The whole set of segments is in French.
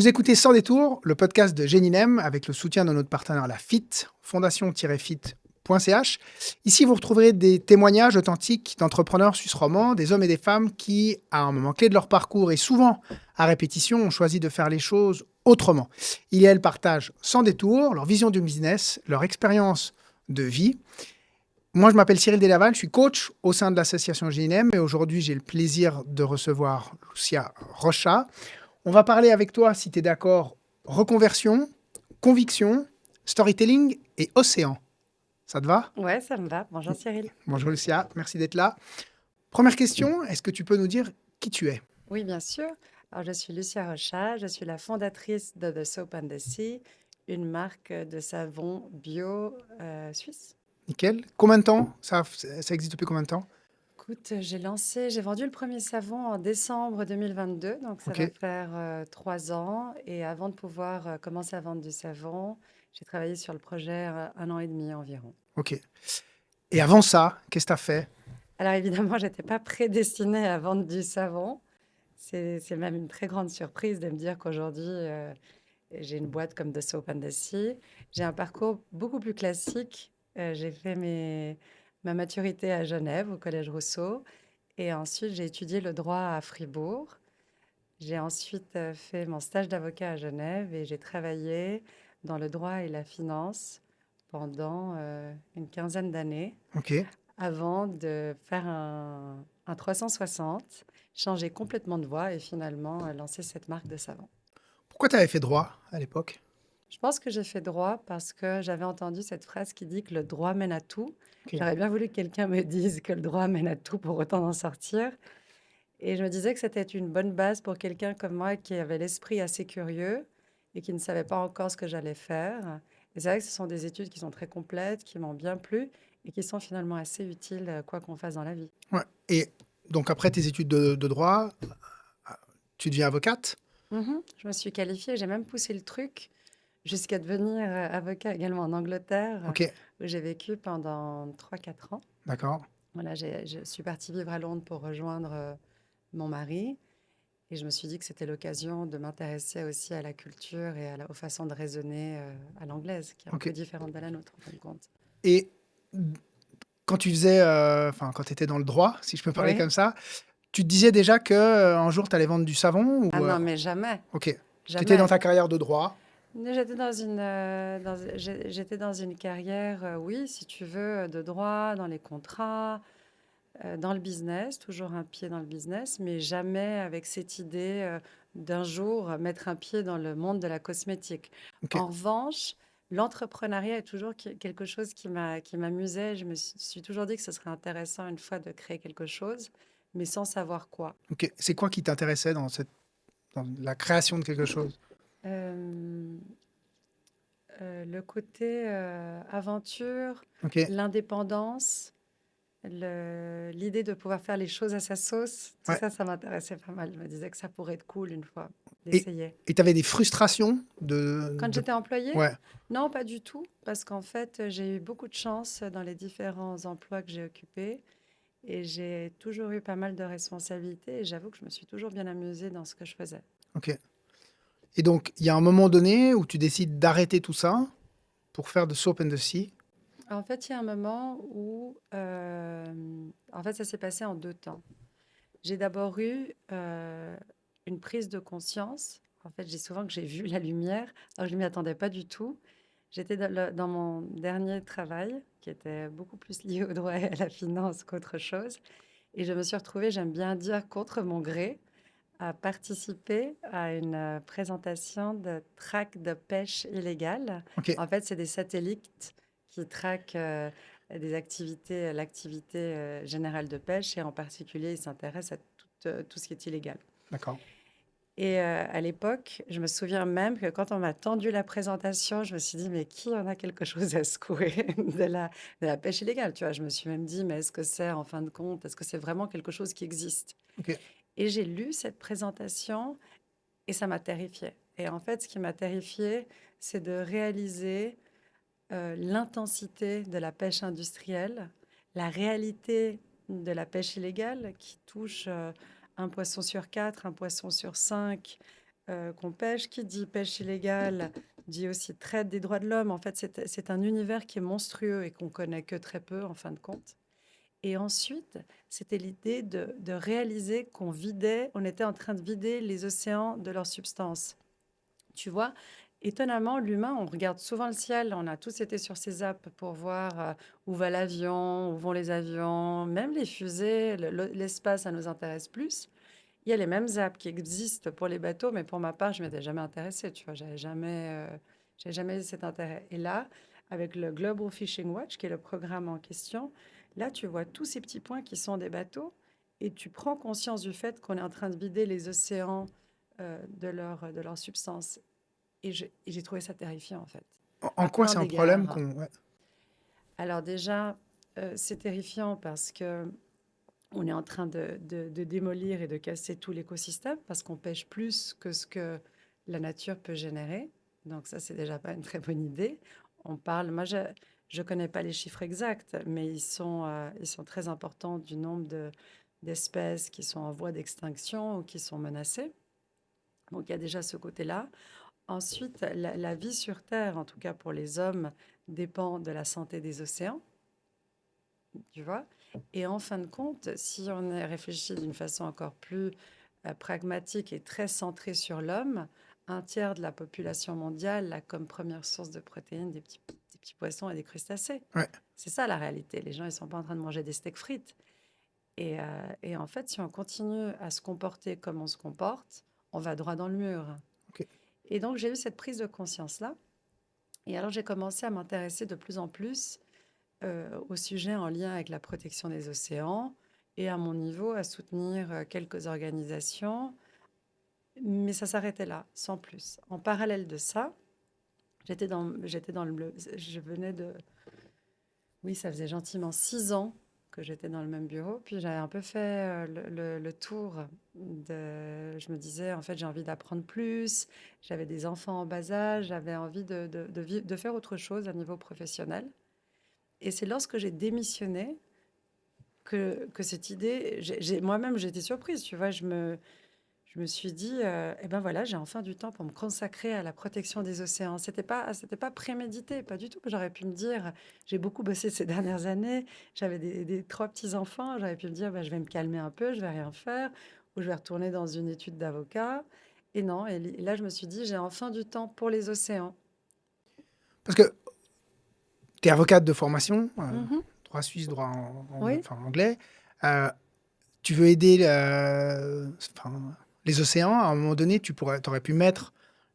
Vous écoutez Sans détour, le podcast de Géninem avec le soutien de notre partenaire la FIT, fondation-fit.ch. Ici, vous retrouverez des témoignages authentiques d'entrepreneurs suisses romands, des hommes et des femmes qui, à un moment clé de leur parcours et souvent à répétition, ont choisi de faire les choses autrement. Ils et elles partagent sans détour leur vision du business, leur expérience de vie. Moi, je m'appelle Cyril Delaval, je suis coach au sein de l'association Géninem et aujourd'hui, j'ai le plaisir de recevoir Lucia Rocha. On va parler avec toi, si tu es d'accord, reconversion, conviction, storytelling et océan. Ça te va? Ouais, ça me va. Bonjour Cyril. Bonjour Lucia, merci d'être là. Première question, est-ce que tu peux nous dire qui tu es? Oui, bien sûr. Alors, je suis Lucia Rocha, je suis la fondatrice de The Soap and the Sea, une marque de savon bio suisse. Nickel. Combien de temps? Ça existe depuis combien de temps? Écoute, j'ai vendu le premier savon en décembre 2022, donc ça Ok, va faire 3 ans. Et avant de pouvoir commencer à vendre du savon, j'ai travaillé sur le projet 1 an et demi environ. ok. Et avant ça, qu'est-ce que tu as fait? Alors évidemment, je n'étais pas prédestinée à vendre du savon. C'est même une très grande surprise de me dire qu'aujourd'hui, j'ai une boîte comme The Soap and the Sea. J'ai un parcours beaucoup plus classique. J'ai fait ma maturité à Genève, au Collège Rousseau. Et ensuite, j'ai étudié le droit à Fribourg. J'ai ensuite fait mon stage d'avocat à Genève et j'ai travaillé dans le droit et la finance pendant une quinzaine d'années Ok. avant de faire un 360, changer complètement de voie et finalement lancer cette marque de savon. Pourquoi tu avais fait droit à l'époque? Je pense que j'ai fait droit parce que j'avais entendu cette phrase qui dit que le droit mène à tout. Ok. J'aurais bien voulu que quelqu'un me dise que le droit mène à tout pour autant d'en sortir. Et je me disais que c'était une bonne base pour quelqu'un comme moi qui avait l'esprit assez curieux et qui ne savait pas encore ce que j'allais faire. Et c'est vrai que ce sont des études qui sont très complètes, qui m'ont bien plu et qui sont finalement assez utiles quoi qu'on fasse dans la vie. Ouais. Et donc après tes études de droit, tu deviens avocate? Je me suis qualifiée, j'ai même poussé le truc jusqu'à devenir avocat également en Angleterre, Ok, où j'ai vécu pendant 3 4 ans. d'accord. Voilà, je suis partie vivre à Londres pour rejoindre mon mari. Et je me suis dit que c'était l'occasion de m'intéresser aussi à la culture et aux façons de raisonner à l'anglaise, qui est un Ok. peu différente de la nôtre, en fin de compte. Et quand tu faisais, enfin, quand tu étais dans le droit, si je peux parler Oui. comme ça, tu te disais déjà que un jour tu allais vendre du savon Ah ou non, mais jamais, ok. Tu étais dans jamais. ta carrière de droit. J'étais dans une carrière, oui, si tu veux, de droit, dans les contrats, dans le business, toujours un pied dans le business, mais jamais avec cette idée d'un jour mettre un pied dans le monde de la cosmétique. Ok, En revanche, l'entrepreneuriat est toujours quelque chose qui m'amusait. Je me suis toujours dit que ce serait intéressant une fois de créer quelque chose, mais sans savoir quoi. ok. C'est quoi qui t'intéressait dans la création de quelque chose? Euh, le côté aventure, Ok. l'indépendance. L'idée de pouvoir faire les choses à sa sauce, tout Ouais. ça, ça m'intéressait pas mal. Je me disais que ça pourrait être cool une fois Et d'essayer. tu avais des frustrations Quand j'étais employée, Ouais. non, pas du tout, parce qu'en fait, j'ai eu beaucoup de chance dans les différents emplois que j'ai occupés et j'ai toujours eu pas mal de responsabilités et j'avoue que je me suis toujours bien amusée dans ce que je faisais. Ok. Et donc il y a un moment donné où tu décides d'arrêter tout ça pour faire de Soap and the Sea. En fait, il y a un moment où, en fait, ça s'est passé en 2 temps. J'ai d'abord eu une prise de conscience. En fait, je dis souvent que j'ai vu la lumière. Alors, je ne m'y attendais pas du tout. J'étais dans mon dernier travail, qui était beaucoup plus lié au droit et à la finance qu'autre chose. Et je me suis retrouvée, j'aime bien dire, contre mon gré, à participer à une présentation de traque de pêche illégale. Ok. En fait, c'est des satellites qui traquent l'activité générale de pêche et en particulier, ils s'intéressent à tout ce qui est illégal. D'accord. Et à l'époque, je me souviens même que quand on m'a tendu la présentation, je me suis dit, mais qui en a quelque chose à secouer de la pêche illégale, tu vois? Je me suis même dit, mais est-ce que c'est, en fin de compte, est-ce que c'est vraiment quelque chose qui existe? Ok. Et j'ai lu cette présentation et ça m'a terrifiée. Et en fait, ce qui m'a terrifiée, c'est de réaliser l'intensité de la pêche industrielle, la réalité de la pêche illégale qui touche un poisson sur quatre, un poisson sur cinq qu'on pêche. Qui dit pêche illégale dit aussi traite des droits de l'homme. En fait, c'est un univers qui est monstrueux et qu'on connaît que très peu, en fin de compte. Et ensuite, c'était l'idée de réaliser on était en train de vider les océans de leur substance. Tu vois, étonnamment, l'humain, on regarde souvent le ciel. On a tous été sur ces apps pour voir où va l'avion, où vont les avions, même les fusées, l'espace, ça nous intéresse plus. Il y a les mêmes apps qui existent pour les bateaux, mais pour ma part, je m'étais jamais intéressée. Tu vois, j'avais jamais eu cet intérêt. Et là, avec le Global Fishing Watch, qui est le programme en question, là, tu vois tous ces petits points qui sont des bateaux, et tu prends conscience du fait qu'on est en train de vider les océans de leur substance. Et j'ai trouvé ça terrifiant, en fait. En À quoi plein c'est un problème d'égards. qu'on... ouais. Alors déjà, c'est terrifiant parce que on est en train de démolir et de casser tout l'écosystème parce qu'on pêche plus que ce que la nature peut générer. Donc ça, c'est déjà pas une très bonne idée. Moi, je connais pas les chiffres exacts, mais ils sont très importants du nombre d'espèces qui sont en voie d'extinction ou qui sont menacées. Donc il y a déjà ce côté-là. Ensuite, la vie sur Terre, en tout cas pour les hommes, dépend de la santé des océans, tu vois. Et en fin de compte, si on est réfléchi d'une façon encore plus pragmatique et très centrée sur l'homme, un tiers de la population mondiale a comme première source de protéines des petits poissons et des crustacés. Ouais. C'est ça la réalité. Les gens, ils sont pas en train de manger des steaks frites. Et en fait, si on continue à se comporter comme on se comporte, on va droit dans le mur. Ok. Et donc, j'ai eu cette prise de conscience-là. Et alors, j'ai commencé à m'intéresser de plus en plus au sujet en lien avec la protection des océans et à mon niveau à soutenir quelques organisations. Mais ça s'arrêtait là, sans plus. En parallèle de ça, j'étais dans je venais de, oui, ça faisait gentiment 6 ans que j'étais dans le même bureau. Puis j'avais un peu fait le tour je me disais, en fait, j'ai envie d'apprendre plus. J'avais des enfants en bas âge. J'avais envie de faire autre chose à niveau professionnel. Et c'est lorsque j'ai démissionné que cette idée, moi-même, j'étais surprise, tu vois. Je me suis dit, eh ben voilà, j'ai enfin du temps pour me consacrer à la protection des océans. C'était pas prémédité, pas du tout. J'aurais pu me dire, j'ai beaucoup bossé ces dernières années, j'avais des 3 petits-enfants, j'aurais pu me dire, bah, je vais me calmer un peu, je vais rien faire, ou je vais retourner dans une étude d'avocat. Et non, et là, je me suis dit, j'ai enfin du temps pour les océans. Parce que tu es avocate de formation, Mhm. droit suisse, droit Oui, enfin, anglais. Euh, Tu veux aider enfin, les océans. À un moment donné, tu aurais pu mettre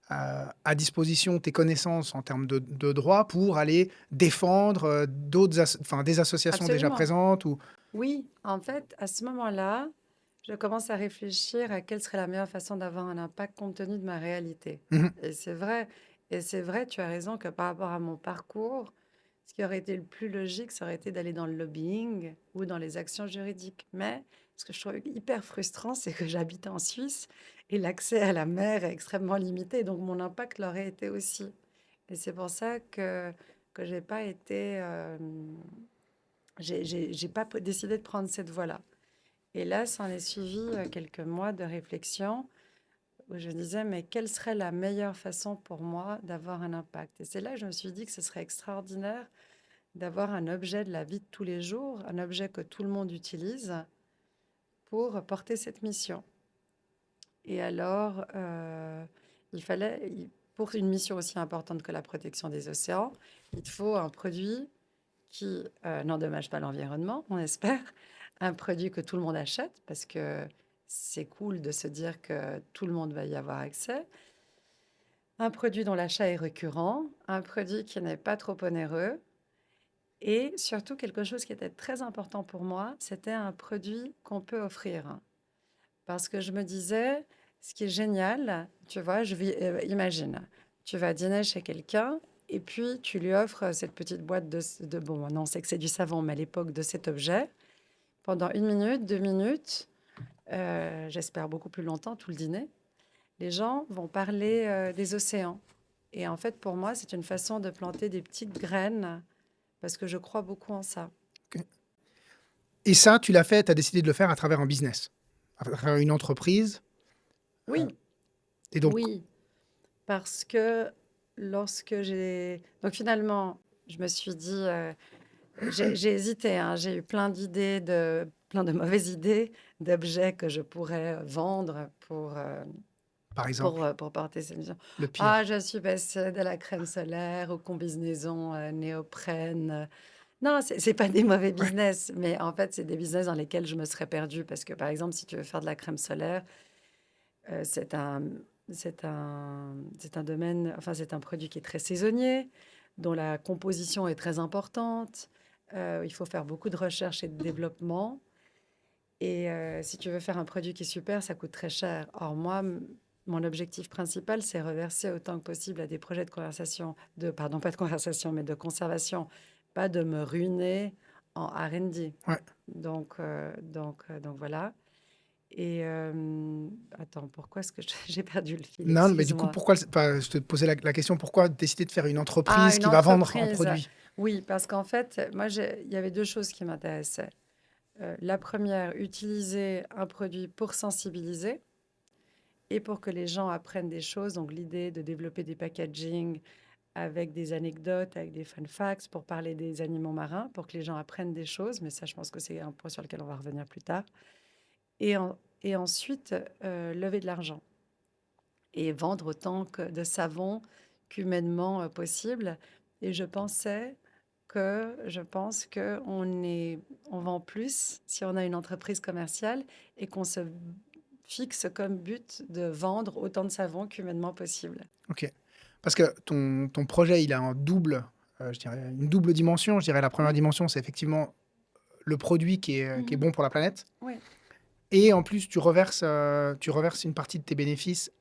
à disposition tes connaissances en termes de droit pour aller défendre enfin, des associations déjà absolument. présentes. Ou... Oui, en fait, à ce moment-là, je commence à réfléchir à quelle serait la meilleure façon d'avoir un impact compte tenu de ma réalité. Mhm. Et c'est vrai, et c'est vrai, tu as raison que par rapport à mon parcours, ce qui aurait été le plus logique, ça aurait été d'aller dans le lobbying ou dans les actions juridiques. Mais ce que je trouve hyper frustrant, c'est que j'habite en Suisse et l'accès à la mer est extrêmement limité, donc mon impact l'aurait été aussi. Et c'est pour ça que j'ai pas été, j'ai pas décidé de prendre cette voie-là. Et là, s'en est suivi quelques mois de réflexion où je me disais, mais quelle serait la meilleure façon pour moi d'avoir un impact? Et c'est là que je me suis dit que ce serait extraordinaire d'avoir un objet de la vie de tous les jours, un objet que tout le monde utilise pour porter cette mission. Et alors, pour une mission aussi importante que la protection des océans, il te faut un produit qui n'endommage pas l'environnement, on espère, un produit que tout le monde achète, parce que c'est cool de se dire que tout le monde va y avoir accès, un produit dont l'achat est récurrent, un produit qui n'est pas trop onéreux, et surtout quelque chose qui était très important pour moi, c'était un produit qu'on peut offrir. Parce que je me disais, ce qui est génial, tu vois, imagine, tu vas dîner chez quelqu'un et puis tu lui offres cette petite boîte bon, maintenant on sait que c'est du savon, mais à l'époque de cet objet, pendant 1 minute, 2 minutes, j'espère beaucoup plus longtemps, tout le dîner, les gens vont parler des océans. Et en fait, pour moi, c'est une façon de planter des petites graines parce que je crois beaucoup en ça. Ok. Et ça, tu l'as fait, tu as décidé de le faire à travers un business, à travers une entreprise. Oui, Et donc, Oui, parce que donc finalement, je me suis dit, j'ai hésité, hein, j'ai eu plein d'idées, plein de mauvaises idées d'objets que je pourrais vendre par exemple, pour porter cette mission. le Ah, pire. je suis passée de la crème solaire aux combinaisons néoprène. Non, c'est pas des mauvais Ouais, business, mais en fait, c'est des business dans lesquels je me serais perdue parce que, par exemple, si tu veux faire de la crème solaire, euh, c'est un, c'est un domaine, enfin, c'est un produit qui est très saisonnier, dont la composition est très importante. Il faut faire beaucoup de recherche et de développement. Et si tu veux faire un produit qui est super, ça coûte très cher. Or, moi, mon objectif principal, c'est reverser autant que possible à des projets de conversation, pardon, pas de conversation, mais de conservation, pas de me ruiner en R&D. ouais. Donc voilà. Et attends, pourquoi est-ce que j'ai perdu le fil? Non, mais du coup, Excuse-moi. pourquoi, enfin, je te posais la question, pourquoi décider de faire une Ah, entreprise une qui va vendre un entreprise. produit? Oui, parce qu'en fait, moi, il y avait deux choses qui m'intéressaient. La première, utiliser un produit pour sensibiliser et pour que les gens apprennent des choses. Donc, l'idée de développer des packaging avec des anecdotes, avec des fun facts pour parler des animaux marins, pour que les gens apprennent des choses. Mais ça, je pense que c'est un point sur lequel on va revenir plus tard. Et ensuite, lever de l'argent et vendre autant de savon qu'humainement possible. Et je pense que on vend plus si on a une entreprise commerciale et qu'on se fixe comme but de vendre autant de savon qu'humainement possible. Ok. Parce que ton projet, il a un double, je dirais, une double dimension. Je dirais la première Oui. dimension, c'est effectivement le produit qui est Mhm. bon pour la planète. Oui. Et en plus, tu reverses une partie de tes bénéfices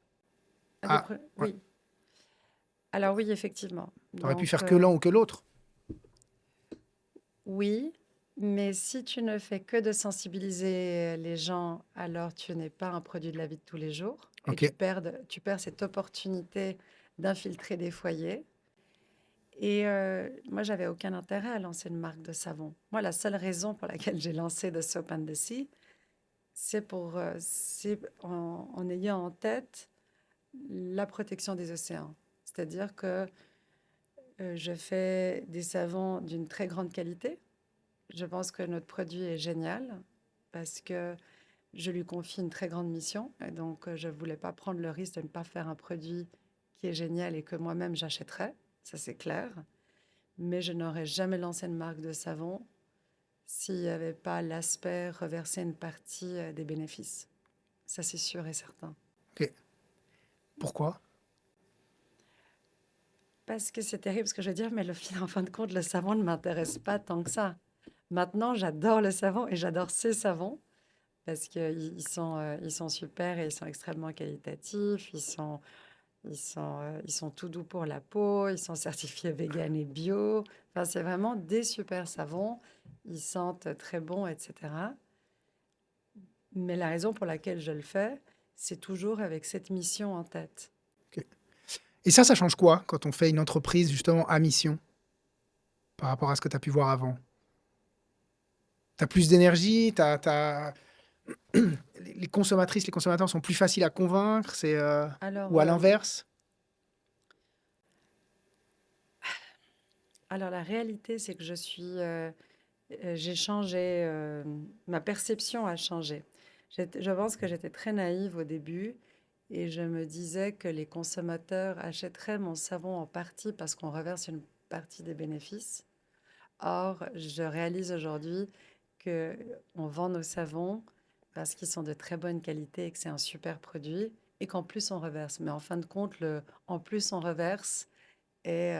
à. Ouais. Oui. Alors oui, effectivement. Tu aurais pu Donc faire que l'un ou que l'autre. oui, mais si tu ne fais que de sensibiliser les gens, alors tu n'es pas un produit de la vie de tous les jours et Ok. tu perds cette opportunité d'infiltrer des foyers. Et moi, j'avais aucun intérêt à lancer une marque de savon. Moi, la seule raison pour laquelle j'ai lancé The Soap and the Sea, c'est en ayant en tête la protection des océans. C'est-à-dire que je fais des savons d'une très grande qualité. Je pense que notre produit est génial parce que je lui confie une très grande mission. Et donc, je ne voulais pas prendre le risque de ne pas faire un produit qui est génial et que moi-même j'achèterais. Ça, c'est clair. Mais je n'aurais jamais lancé une marque de savon s'il n'y avait pas l'aspect reverser une partie des bénéfices. Ça, c'est sûr et certain. Ok. Pourquoi? Parce que c'est terrible ce que je veux dire, mais en fin de compte, le savon ne m'intéresse pas tant que ça. Maintenant, j'adore le savon et j'adore ces savons parce ils sont super et ils sont extrêmement qualitatifs. Ils sont tout doux pour la peau. Ils sont certifiés vegan et bio. Enfin, c'est vraiment des super savons. Ils sentent très bon, etc. Mais la raison pour laquelle je le fais, c'est toujours avec cette mission en tête. Ok. Et ça change quoi quand on fait une entreprise justement à mission par rapport à ce que tu as pu voir avant? Tu as plus d'énergie, les consommatrices, les consommateurs sont plus faciles à convaincre, Alors, ou à l'inverse? alors la réalité, c'est que j'ai changé, ma perception a changé. Je pense que j'étais très naïve au début et je me disais que les consommateurs achèteraient mon savon en partie parce qu'on reverse une partie des bénéfices. Or, je réalise aujourd'hui que on vend nos savons parce qu'ils sont de très bonne qualité et que c'est un super produit et qu'en plus on reverse. Mais en fin de compte, en plus on reverse et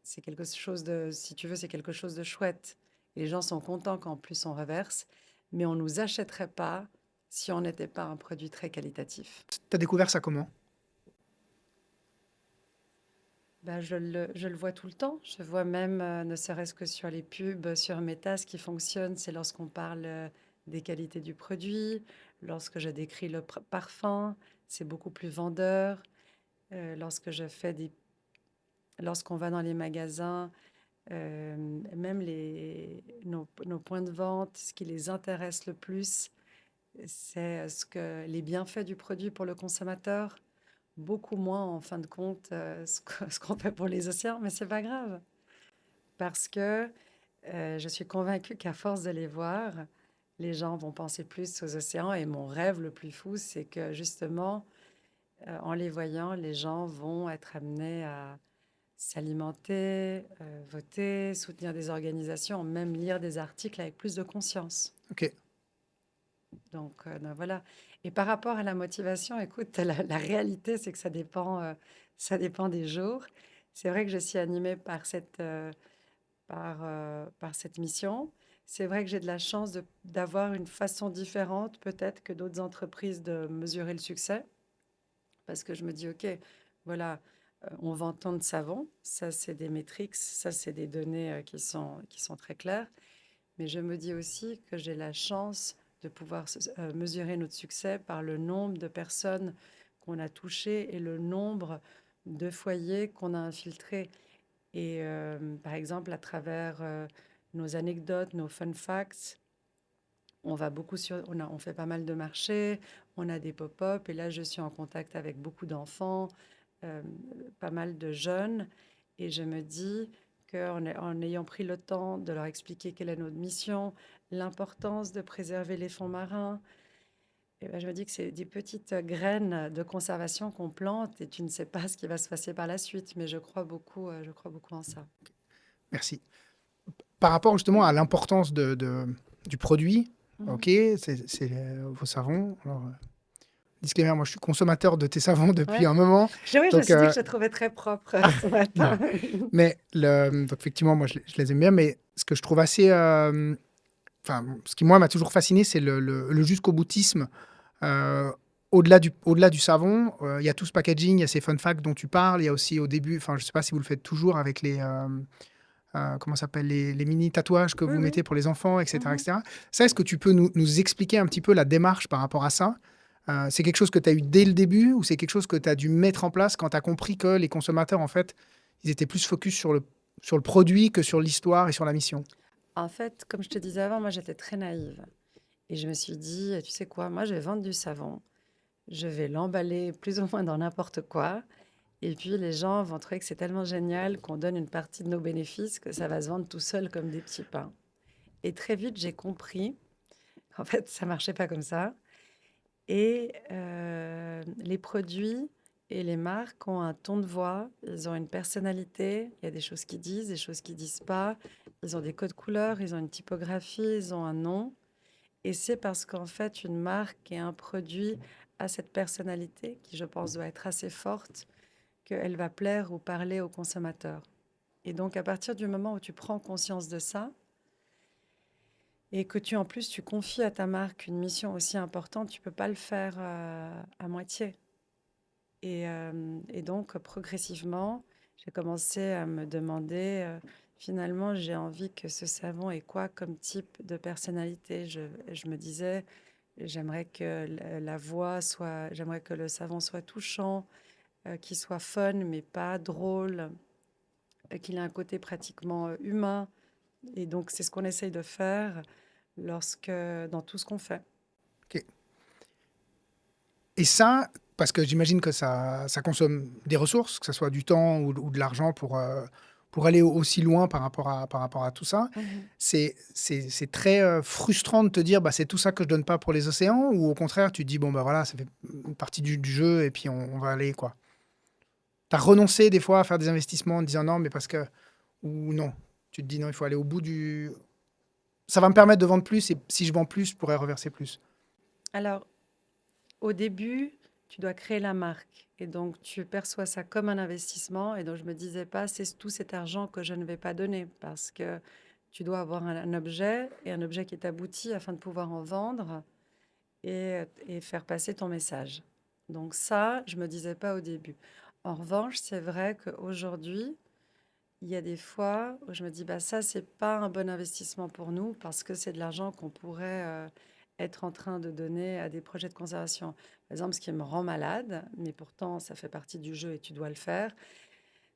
c'est quelque chose de, si tu veux, c'est quelque chose de chouette. Et les gens sont contents qu'en plus on reverse, mais on ne nous achèterait pas si on n'était pas un produit très qualitatif. Tu as découvert ça comment? Ben, je le vois tout le temps. Je vois même, ne serait-ce que sur les pubs, sur Meta, ce qui fonctionne, c'est lorsqu'on parle des qualités du produit, lorsque je décris le parfum, c'est beaucoup plus vendeur. Lorsque lorsqu'on va dans les magasins, même nos points de vente, ce qui les intéresse le plus, c'est les bienfaits du produit pour le consommateur beaucoup moins en fin de compte ce qu'on fait pour les océans, mais c'est pas grave parce que je suis convaincue qu'à force de les voir, les gens vont penser plus aux océans et mon rêve le plus fou, c'est que justement, en les voyant, les gens vont être amenés à s'alimenter, voter, soutenir des organisations, même lire des articles avec plus de conscience. Ok, Donc voilà. Et par rapport à la motivation, écoute, la réalité, c'est que ça dépend des jours. C'est vrai que je suis animée par cette mission. C'est vrai que j'ai de la chance d'avoir une façon différente, peut-être, que d'autres entreprises de mesurer le succès. Parce que je me dis, OK, voilà, on vend tant de savon. Ça, c'est des métriques, ça, c'est des données qui sont très claires. Mais je me dis aussi que j'ai la chance de pouvoir mesurer notre succès par le nombre de personnes qu'on a touchées et le nombre de foyers qu'on a infiltrés. Et par exemple, à travers nos anecdotes, nos fun facts, on fait pas mal de marchés, on a des pop-up, et là, je suis en contact avec beaucoup d'enfants, euh, pas mal de jeunes, et je me dis en ayant pris le temps de leur expliquer quelle est notre mission, l'importance de préserver les fonds marins, et ben, je me dis que c'est des petites graines de conservation qu'on plante, et tu ne sais pas ce qui va se passer par la suite, mais je crois beaucoup en ça. merci. Par rapport justement à l'importance du produit, ok, Mhm. c'est vos savons. Alors, disclaimer, moi je suis consommateur de tes savons depuis Ouais. un moment. Oui, je me Donc, suis dit que je te trouvais très propre ce non. matin. Mais donc, effectivement, moi je les aime bien. Mais ce que je trouve assez. Enfin, ce qui moi m'a toujours fasciné, c'est le jusqu'au boutisme. Euh, au-delà du savon, il y a tout ce packaging, il y a ces fun facts dont tu parles. Il y a aussi au début, enfin, je sais pas si vous le faites toujours avec comment ça s'appelle, les mini tatouages que Oui, vous oui. mettez pour les enfants, etc., Mhm. etc. Ça, est-ce que tu peux nous expliquer un petit peu la démarche par rapport à ça? C'est quelque chose que tu as eu dès le début ou c'est quelque chose que tu as dû mettre en place quand tu as compris que les consommateurs, en fait, ils étaient plus focus sur le produit que sur l'histoire et sur la mission? En fait, comme je te disais avant, moi j'étais très naïve. Et je me suis dit, tu sais quoi, moi je vais vendre du savon, je vais l'emballer plus ou moins dans n'importe quoi. Et puis les gens vont trouver que c'est tellement génial qu'on donne une partie de nos bénéfices que ça va se vendre tout seul comme des petits pains. Et très vite, j'ai compris qu'en fait, ça marchait pas comme ça. Et les produits et les marques ont un ton de voix, ils ont une personnalité, il y a des choses qui disent, des choses qui disent pas, ils ont des codes couleurs, ils ont une typographie, ils ont un nom. Et c'est parce qu'en fait, une marque et un produit a cette personnalité qui, je pense, doit être assez forte, qu'elle va plaire ou parler aux consommateurs. Et donc, à partir du moment où tu prends conscience de ça, et que en plus, tu confies à ta marque une mission aussi importante, tu peux pas le faire à moitié. Et donc, progressivement, j'ai commencé à me demander, finalement, j'ai envie que ce savon ait quoi comme type de personnalité. Je me disais, j'aimerais que la voix soit, j'aimerais que le savon soit touchant, qu'il soit fun, mais pas drôle, qu'il ait un côté pratiquement humain. Et donc, c'est ce qu'on essaye de faire dans tout ce qu'on fait. Ok. Et ça, parce que j'imagine que ça consomme des ressources, que ce soit du temps ou de l'argent pour aller aussi loin par rapport à tout ça, Mhm. c'est très frustrant de te dire, bah, c'est tout ça que je donne pas pour les océans, ou au contraire, tu te dis, bon, bah voilà, ça fait une partie du jeu et puis on va aller, quoi. T'as renoncé des fois à faire des investissements en te disant non, mais parce que, ou non, tu te dis non, il faut aller au bout du. Ça va me permettre de vendre plus et si je vends plus, je pourrais reverser plus. Alors, au début, tu dois créer la marque. Et donc, tu perçois ça comme un investissement. Et donc, je me disais pas, c'est tout cet argent que je ne vais pas donner parce que tu dois avoir un objet et un objet qui est abouti afin de pouvoir en vendre et faire passer ton message. Donc ça, je me disais pas au début. En revanche, c'est vrai qu'aujourd'hui, il y a des fois où je me dis, bah ça, c'est pas un bon investissement pour nous parce que c'est de l'argent qu'on pourrait être en train de donner à des projets de conservation. Par exemple, ce qui me rend malade, mais pourtant ça fait partie du jeu et tu dois le faire,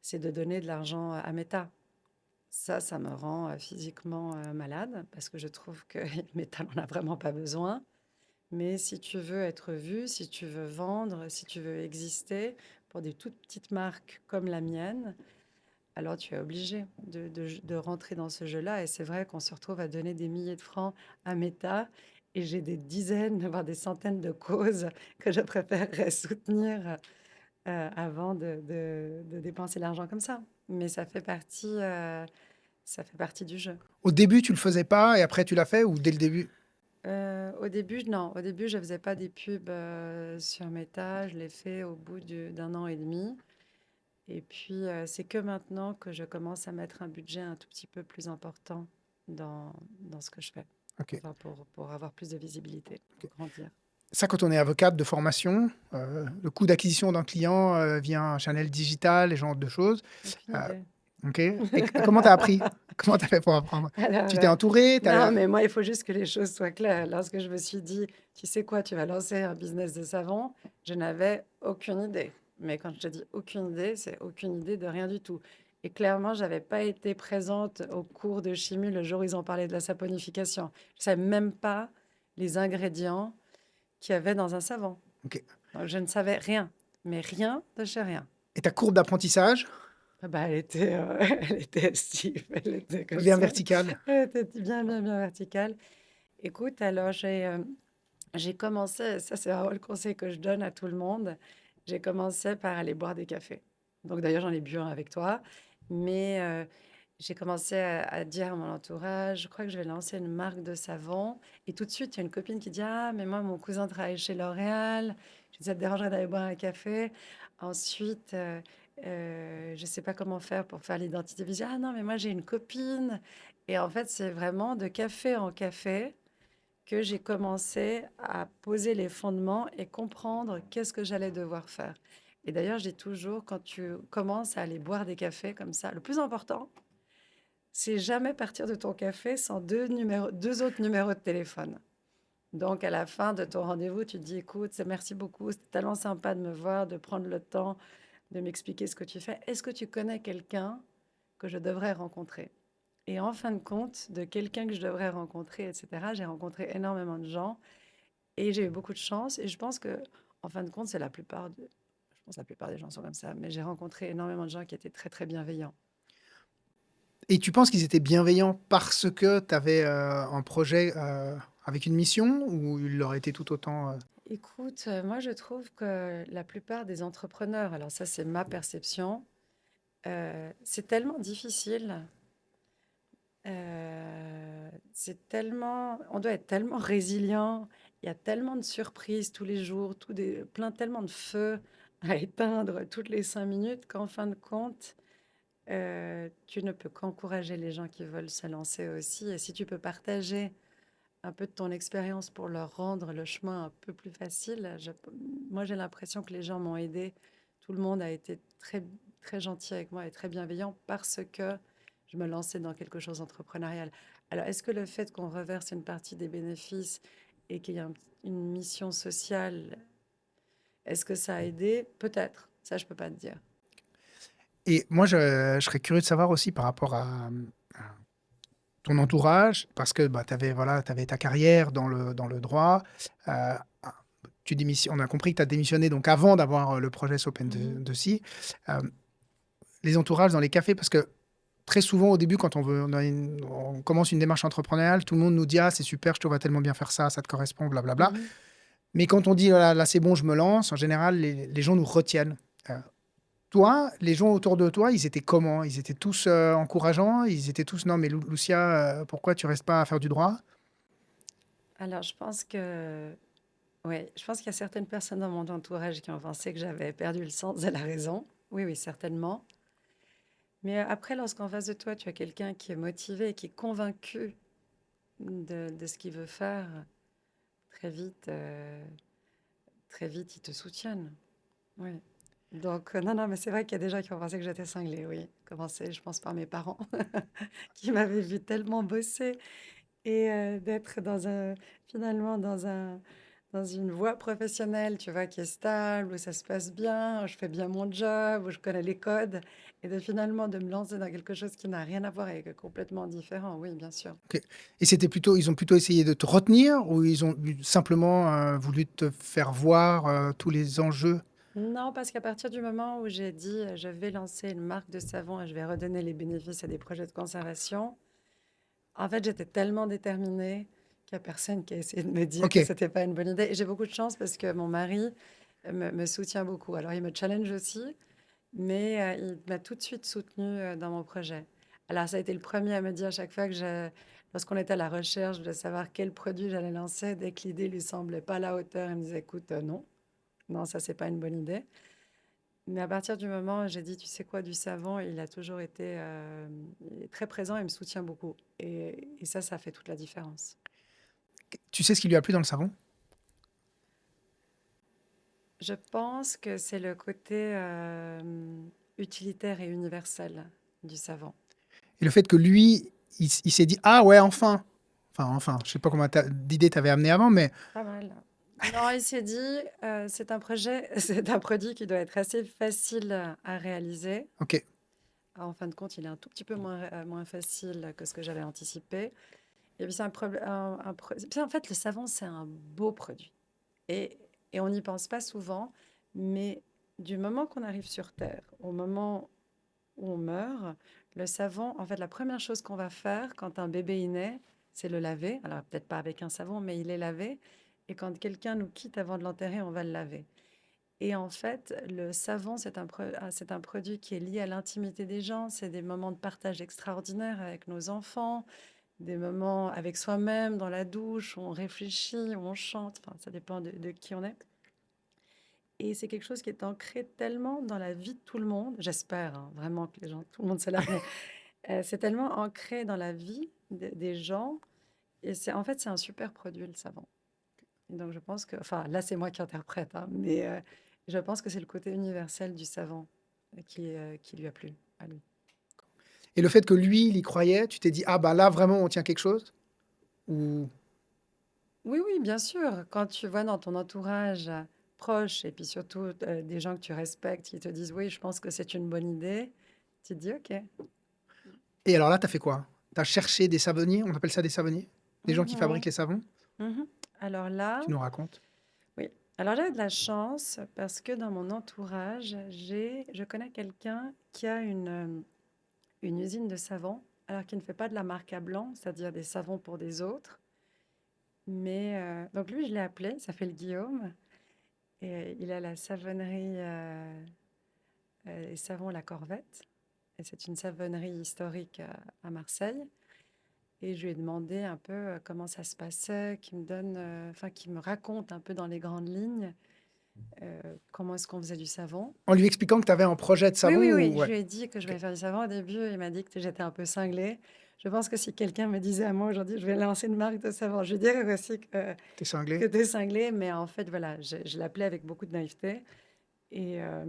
c'est de donner de l'argent à Meta. Ça me rend physiquement malade parce que je trouve que Meta n'en a vraiment pas besoin. Mais si tu veux être vu, si tu veux vendre, si tu veux exister pour des toutes petites marques comme la mienne, alors tu es obligé de rentrer dans ce jeu-là. Et c'est vrai qu'on se retrouve à donner des milliers de francs à Meta. Et j'ai des dizaines, voire des centaines de causes que je préférerais soutenir avant de dépenser l'argent comme ça. Mais ça fait partie du jeu. Au début, tu le faisais pas et après tu l'as fait ou dès le début? Au début, non. Au début, je faisais pas des pubs sur Meta. Je l'ai fait au bout d'un an et demi. Et puis, c'est que maintenant que je commence à mettre un budget un tout petit peu plus important dans ce que je fais. Ok. Enfin, pour avoir plus de visibilité, pour grandir. Ça, quand on est avocate de formation, le coût d'acquisition d'un client via un channel digital, et ce genre de choses. Aucune Euh, idée. ok. Et comment tu as appris? Comment tu as fait pour apprendre? Alors, Tu t'es entouré? non, mais moi, il faut juste que les choses soient claires. Lorsque je me suis dit, tu sais quoi, tu vas lancer un business de savon, je n'avais aucune idée. Mais quand je te dis aucune idée, c'est aucune idée de rien du tout. Et clairement, je n'avais pas été présente au cours de chimie le jour où ils ont parlé de la saponification. Je ne savais même pas les ingrédients qu'il y avait dans un savon. Ok. Donc, je ne savais rien, mais rien de chez rien. Et ta courbe d'apprentissage Ah bah, elle était estive, elle était comme vient ça. verticale? Elle était bien, bien, bien verticale. Écoute, alors j'ai commencé, ça c'est vraiment le conseil que je donne à tout le monde, j'ai commencé par aller boire des cafés. Donc d'ailleurs j'en ai bu un avec toi, mais j'ai commencé à dire à mon entourage, je crois que je vais lancer une marque de savon. Et tout de suite, il y a une copine qui dit, ah, mais moi mon cousin travaille chez L'Oréal, je dis, ça te dérangerait d'aller boire un café. Ensuite, je ne sais pas comment faire pour faire l'identité visuelle. Ah non, mais moi j'ai une copine. Et en fait, c'est vraiment de café en café que j'ai commencé à poser les fondements et comprendre qu'est-ce que j'allais devoir faire. Et d'ailleurs, je dis toujours, quand tu commences à aller boire des cafés comme ça, le plus important, c'est jamais partir de ton café sans deux autres numéros de téléphone. Donc, à la fin de ton rendez-vous, tu te dis, écoute, merci beaucoup, c'était tellement sympa de me voir, de prendre le temps de m'expliquer ce que tu fais. Est-ce que tu connais quelqu'un que je devrais rencontrer? Et en fin de compte, de quelqu'un que je devrais rencontrer, etc., j'ai rencontré énormément de gens et j'ai eu beaucoup de chance. Et je pense que, en fin de compte, c'est je pense que la plupart des gens sont comme ça. Mais j'ai rencontré énormément de gens qui étaient très, très bienveillants. Et tu penses qu'ils étaient bienveillants parce que tu avais un projet avec une mission ou ils l'auraient été tout autant Écoute, moi, je trouve que la plupart des entrepreneurs, alors ça, c'est ma perception, c'est tellement difficile. On doit être tellement résilient. Il y a tellement de surprises tous les jours, tellement de feux à éteindre toutes les 5 minutes qu'en fin de compte, tu ne peux qu'encourager les gens qui veulent se lancer aussi. Et si tu peux partager un peu de ton expérience pour leur rendre le chemin un peu plus facile, moi j'ai l'impression que les gens m'ont aidé. Tout le monde a été très, très gentil avec moi et très bienveillant parce que je me lançais dans quelque chose d'entrepreneurial. Alors, est-ce que le fait qu'on reverse une partie des bénéfices et qu'il y a une mission sociale, est-ce que ça a aidé? Peut-être. Ça, je peux pas te dire. Et moi, je serais curieux de savoir aussi par rapport à ton entourage, parce que bah, tu avais, voilà, t'avais ta carrière dans le droit. euh, on a compris que tu as démissionné donc avant d'avoir le projet Sopen Mhm. de Si. Euh, les entourages dans les cafés, parce que très souvent au début, quand on commence une démarche entrepreneuriale, tout le monde nous dit ah, c'est super, je te vois tellement bien faire ça te correspond, blablabla. Mhm. Mais quand on dit là c'est bon, je me lance, en général, les gens nous retiennent. Euh, Toi, les gens autour de toi, ils étaient comment? Ils étaient tous encourageants? Ils étaient tous non, mais Lucia, pourquoi tu restes pas à faire du droit? Alors, ouais, je pense qu'il y a certaines personnes dans mon entourage qui ont pensé que j'avais perdu le sens de la raison. Oui, oui, certainement. Mais après, lorsqu'en face de toi, tu as quelqu'un qui est motivé, qui est convaincu de ce qu'il veut faire, très vite, euh, très vite, ils te soutiennent. Oui. Donc, non, non, mais c'est vrai qu'il y a des gens qui ont pensé que j'étais cinglée, oui. Commencé, je pense, par mes parents, qui m'avaient vu tellement bosser et d'être finalement, dans une voie professionnelle, tu vois, qui est stable, où ça se passe bien, où je fais bien mon job, où je connais les codes, et de finalement de me lancer dans quelque chose qui n'a rien à voir et qui est complètement différent, oui, bien sûr. Ok. Et ils ont plutôt essayé de te retenir ou ils ont simplement voulu te faire voir tous les enjeux? Non, parce qu'à partir du moment où j'ai dit je vais lancer une marque de savon et je vais redonner les bénéfices à des projets de conservation, en fait, j'étais tellement déterminée qu'il n'y a personne qui a essayé de me dire Ok. que c'était pas une bonne idée. Et j'ai beaucoup de chance parce que mon mari me soutient beaucoup. Alors, il me challenge aussi, mais il m'a tout de suite soutenue dans mon projet. Alors, ça a été le premier à me dire à chaque fois lorsqu'on était à la recherche de savoir quel produit j'allais lancer, dès que l'idée lui semblait pas à la hauteur, il me disait, écoute, non, non, ça, c'est pas une bonne idée. Mais à partir du moment où j'ai dit, tu sais quoi, du savon, il a toujours été il est très présent et me soutient beaucoup. Et ça fait toute la différence. Tu sais ce qui lui a plu dans le savon? Je pense que c'est le côté utilitaire et universel du savon. Et le fait que lui, il s'est dit, ah ouais, enfin. Enfin, je sais pas combien d'idées t'avais amené avant, mais Pas mal. Non, il s'est dit, c'est un projet, c'est un produit qui doit être assez facile à réaliser. ok. En fin de compte, il est un tout petit peu moins facile que ce que j'avais anticipé. Et puis, c'est un problème. Puis en fait, le savon, c'est un beau produit. Et, et on n'y pense pas souvent, mais du moment qu'on arrive sur Terre, au moment où on meurt, le savon, en fait, la première chose qu'on va faire quand un bébé est né, c'est le laver. Alors, peut-être pas avec un savon, mais il est lavé. Et quand quelqu'un nous quitte avant de l'enterrer, on va le laver. Et en fait, le savon, c'est un produit qui est lié à l'intimité des gens. C'est des moments de partage extraordinaires avec nos enfants, des moments avec soi-même dans la douche, où on réfléchit, où on chante. Enfin, ça dépend de qui on est. Et c'est quelque chose qui est ancré tellement dans la vie de tout le monde. J'espère hein, vraiment que tout le monde se lave, mais c'est tellement ancré dans la vie des gens. Et en fait, c'est un super produit, le savon. Et donc, je pense que, enfin, là, c'est moi qui interprète, hein, mais je pense que c'est le côté universel du savon qui lui a plu à lui. Et le fait que lui, il y croyait, tu t'es dit, ah bah là, vraiment, on tient quelque chose? Ou... Oui, oui, bien sûr. Quand tu vois dans ton entourage proche et puis surtout des gens que tu respectes qui te disent oui, je pense que c'est une bonne idée, tu te dis ok. Et alors là, tu as fait quoi? Tu as cherché des savonniers, on appelle ça des savonniers? Des gens qui fabriquent Mhm, les savons? mhm. Alors là, Tu nous racontes? oui. Alors j'ai de la chance parce que dans mon entourage, je connais quelqu'un qui a une usine de savon, alors qui ne fait pas de la marque à blanc, c'est-à-dire des savons pour des autres. Mais donc lui, je l'ai appelé, il s'appelle Guillaume, et il a la savonnerie et savons La Corvette. Et c'est une savonnerie historique à Marseille. Et je lui ai demandé un peu comment ça se passait, qu'il me raconte un peu dans les grandes lignes comment est-ce qu'on faisait du savon. En lui expliquant que tu avais un projet de Oui, savon oui, ou... oui, je Ouais, lui ai dit que je ok. voulais faire du savon. Au début, il m'a dit que j'étais un peu cinglée. Je pense que si quelqu'un me disait à moi aujourd'hui, je vais lancer une marque de savon, je lui dirais aussi T'es que cinglé? tu es cinglée. Mais en fait, voilà, je l'appelais avec beaucoup de naïveté. Et, euh,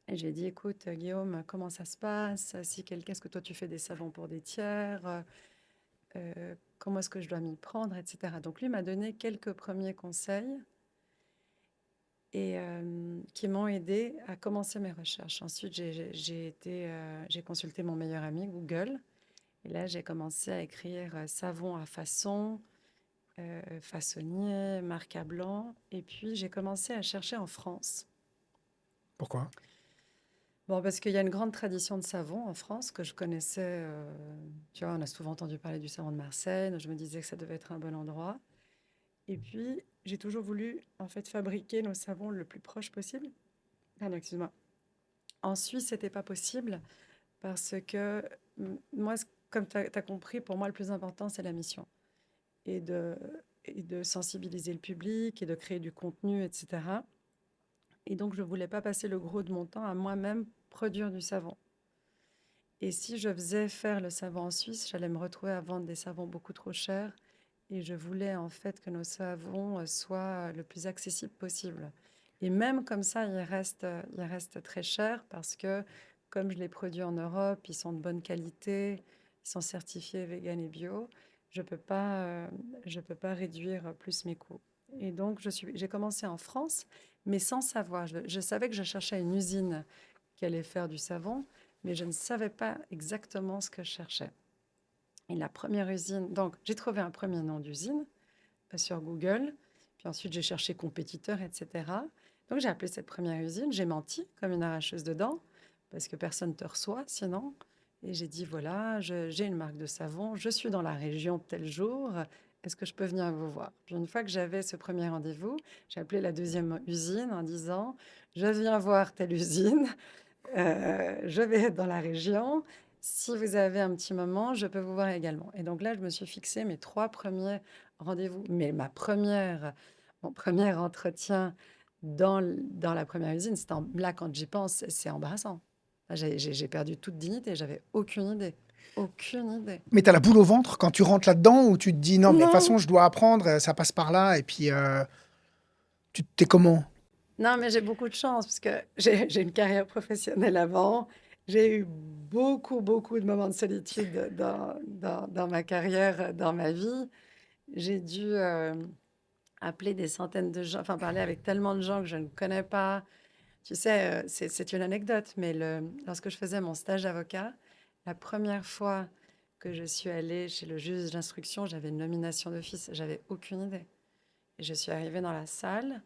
Et j'ai dit, écoute, Guillaume, comment ça se passe? Si quelqu'un, est-ce que toi tu fais des savons pour des tiers? Comment est-ce que je dois m'y prendre, etc. Donc lui m'a donné quelques premiers conseils et qui m'ont aidé à commencer mes recherches. Ensuite, j'ai consulté mon meilleur ami Google et là j'ai commencé à écrire savon à façon, façonnier, marque à blanc et puis j'ai commencé à chercher en France. Pourquoi? Bon, parce qu'il y a une grande tradition de savon en France que je connaissais. Tu vois, on a souvent entendu parler du savon de Marseille. Donc je me disais que ça devait être un bon endroit. Et puis, j'ai toujours voulu, en fait, fabriquer nos savons le plus proche possible. Pardon, excuse-moi. En Suisse, c'était pas possible parce que moi, comme tu as compris, pour moi, le plus important, c'est la mission. Et de, et de sensibiliser le public et de créer du contenu, etc. Et donc, je voulais pas passer le gros de mon temps à moi-même produire du savon. Et si je faisais faire le savon en Suisse, j'allais me retrouver à vendre des savons beaucoup trop chers. Et je voulais en fait que nos savons soient le plus accessibles possible. Et même comme ça, ils restent très chers parce que comme je les produis en Europe, ils sont de bonne qualité, ils sont certifiés vegan et bio. Je peux pas réduire plus mes coûts. Et donc, j'ai commencé en France, mais sans savoir. Je savais que je cherchais une usine qui allait faire du savon, mais je ne savais pas exactement ce que je cherchais. Et la première usine, donc j'ai trouvé un premier nom d'usine sur Google, puis ensuite j'ai cherché compétiteurs, etc. Donc j'ai appelé cette première usine, j'ai menti comme une arracheuse de dents, parce que personne ne te reçoit sinon. Et j'ai dit, voilà, j'ai une marque de savon, je suis dans la région tel jour, est-ce que je peux venir vous voir? Puis une fois que j'avais ce premier rendez-vous, j'ai appelé la deuxième usine en disant, je viens voir telle usine, je vais être dans la région. Si vous avez un petit moment, je peux vous voir également. Et donc là, je me suis fixé mes 3 premiers rendez-vous. Mais mon premier entretien dans la première usine, là, quand j'y pense, c'est embarrassant. Là, j'ai perdu toute dignité, j'avais aucune idée. Aucune idée. Mais tu as la boule au ventre quand tu rentres là-dedans ou tu te dis non, mais de toute Non, façon, je dois apprendre, ça passe par là, et puis tu t'es comment? non, mais j'ai beaucoup de chance parce que j'ai une carrière professionnelle avant. J'ai eu beaucoup, beaucoup de moments de solitude dans ma carrière, dans ma vie. J'ai dû appeler des centaines de gens, enfin parler avec tellement de gens que je ne connais pas. Tu sais, c'est une anecdote, mais lorsque je faisais mon stage d'avocat, la première fois que je suis allée chez le juge d'instruction, j'avais une nomination d'office, j'avais aucune idée. Et je suis arrivée dans la salle.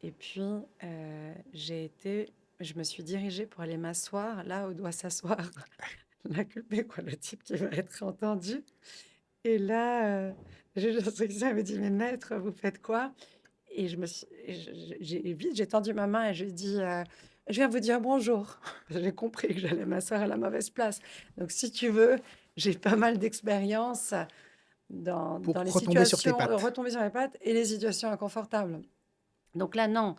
Et puis, je me suis dirigée pour aller m'asseoir là où doit s'asseoir l'inculpé, quoi, le type qui va être entendu. Et là, le juge d'instruction avait dit, mais maître, vous faites quoi? Et j'ai tendu ma main et je lui ai dit, je viens vous dire bonjour. J'ai compris que j'allais m'asseoir à la mauvaise place. Donc, si tu veux, j'ai pas mal d'expérience dans Pour les retomber sur tes situations, pattes. retomber sur les pattes et les situations inconfortables. Donc là, non,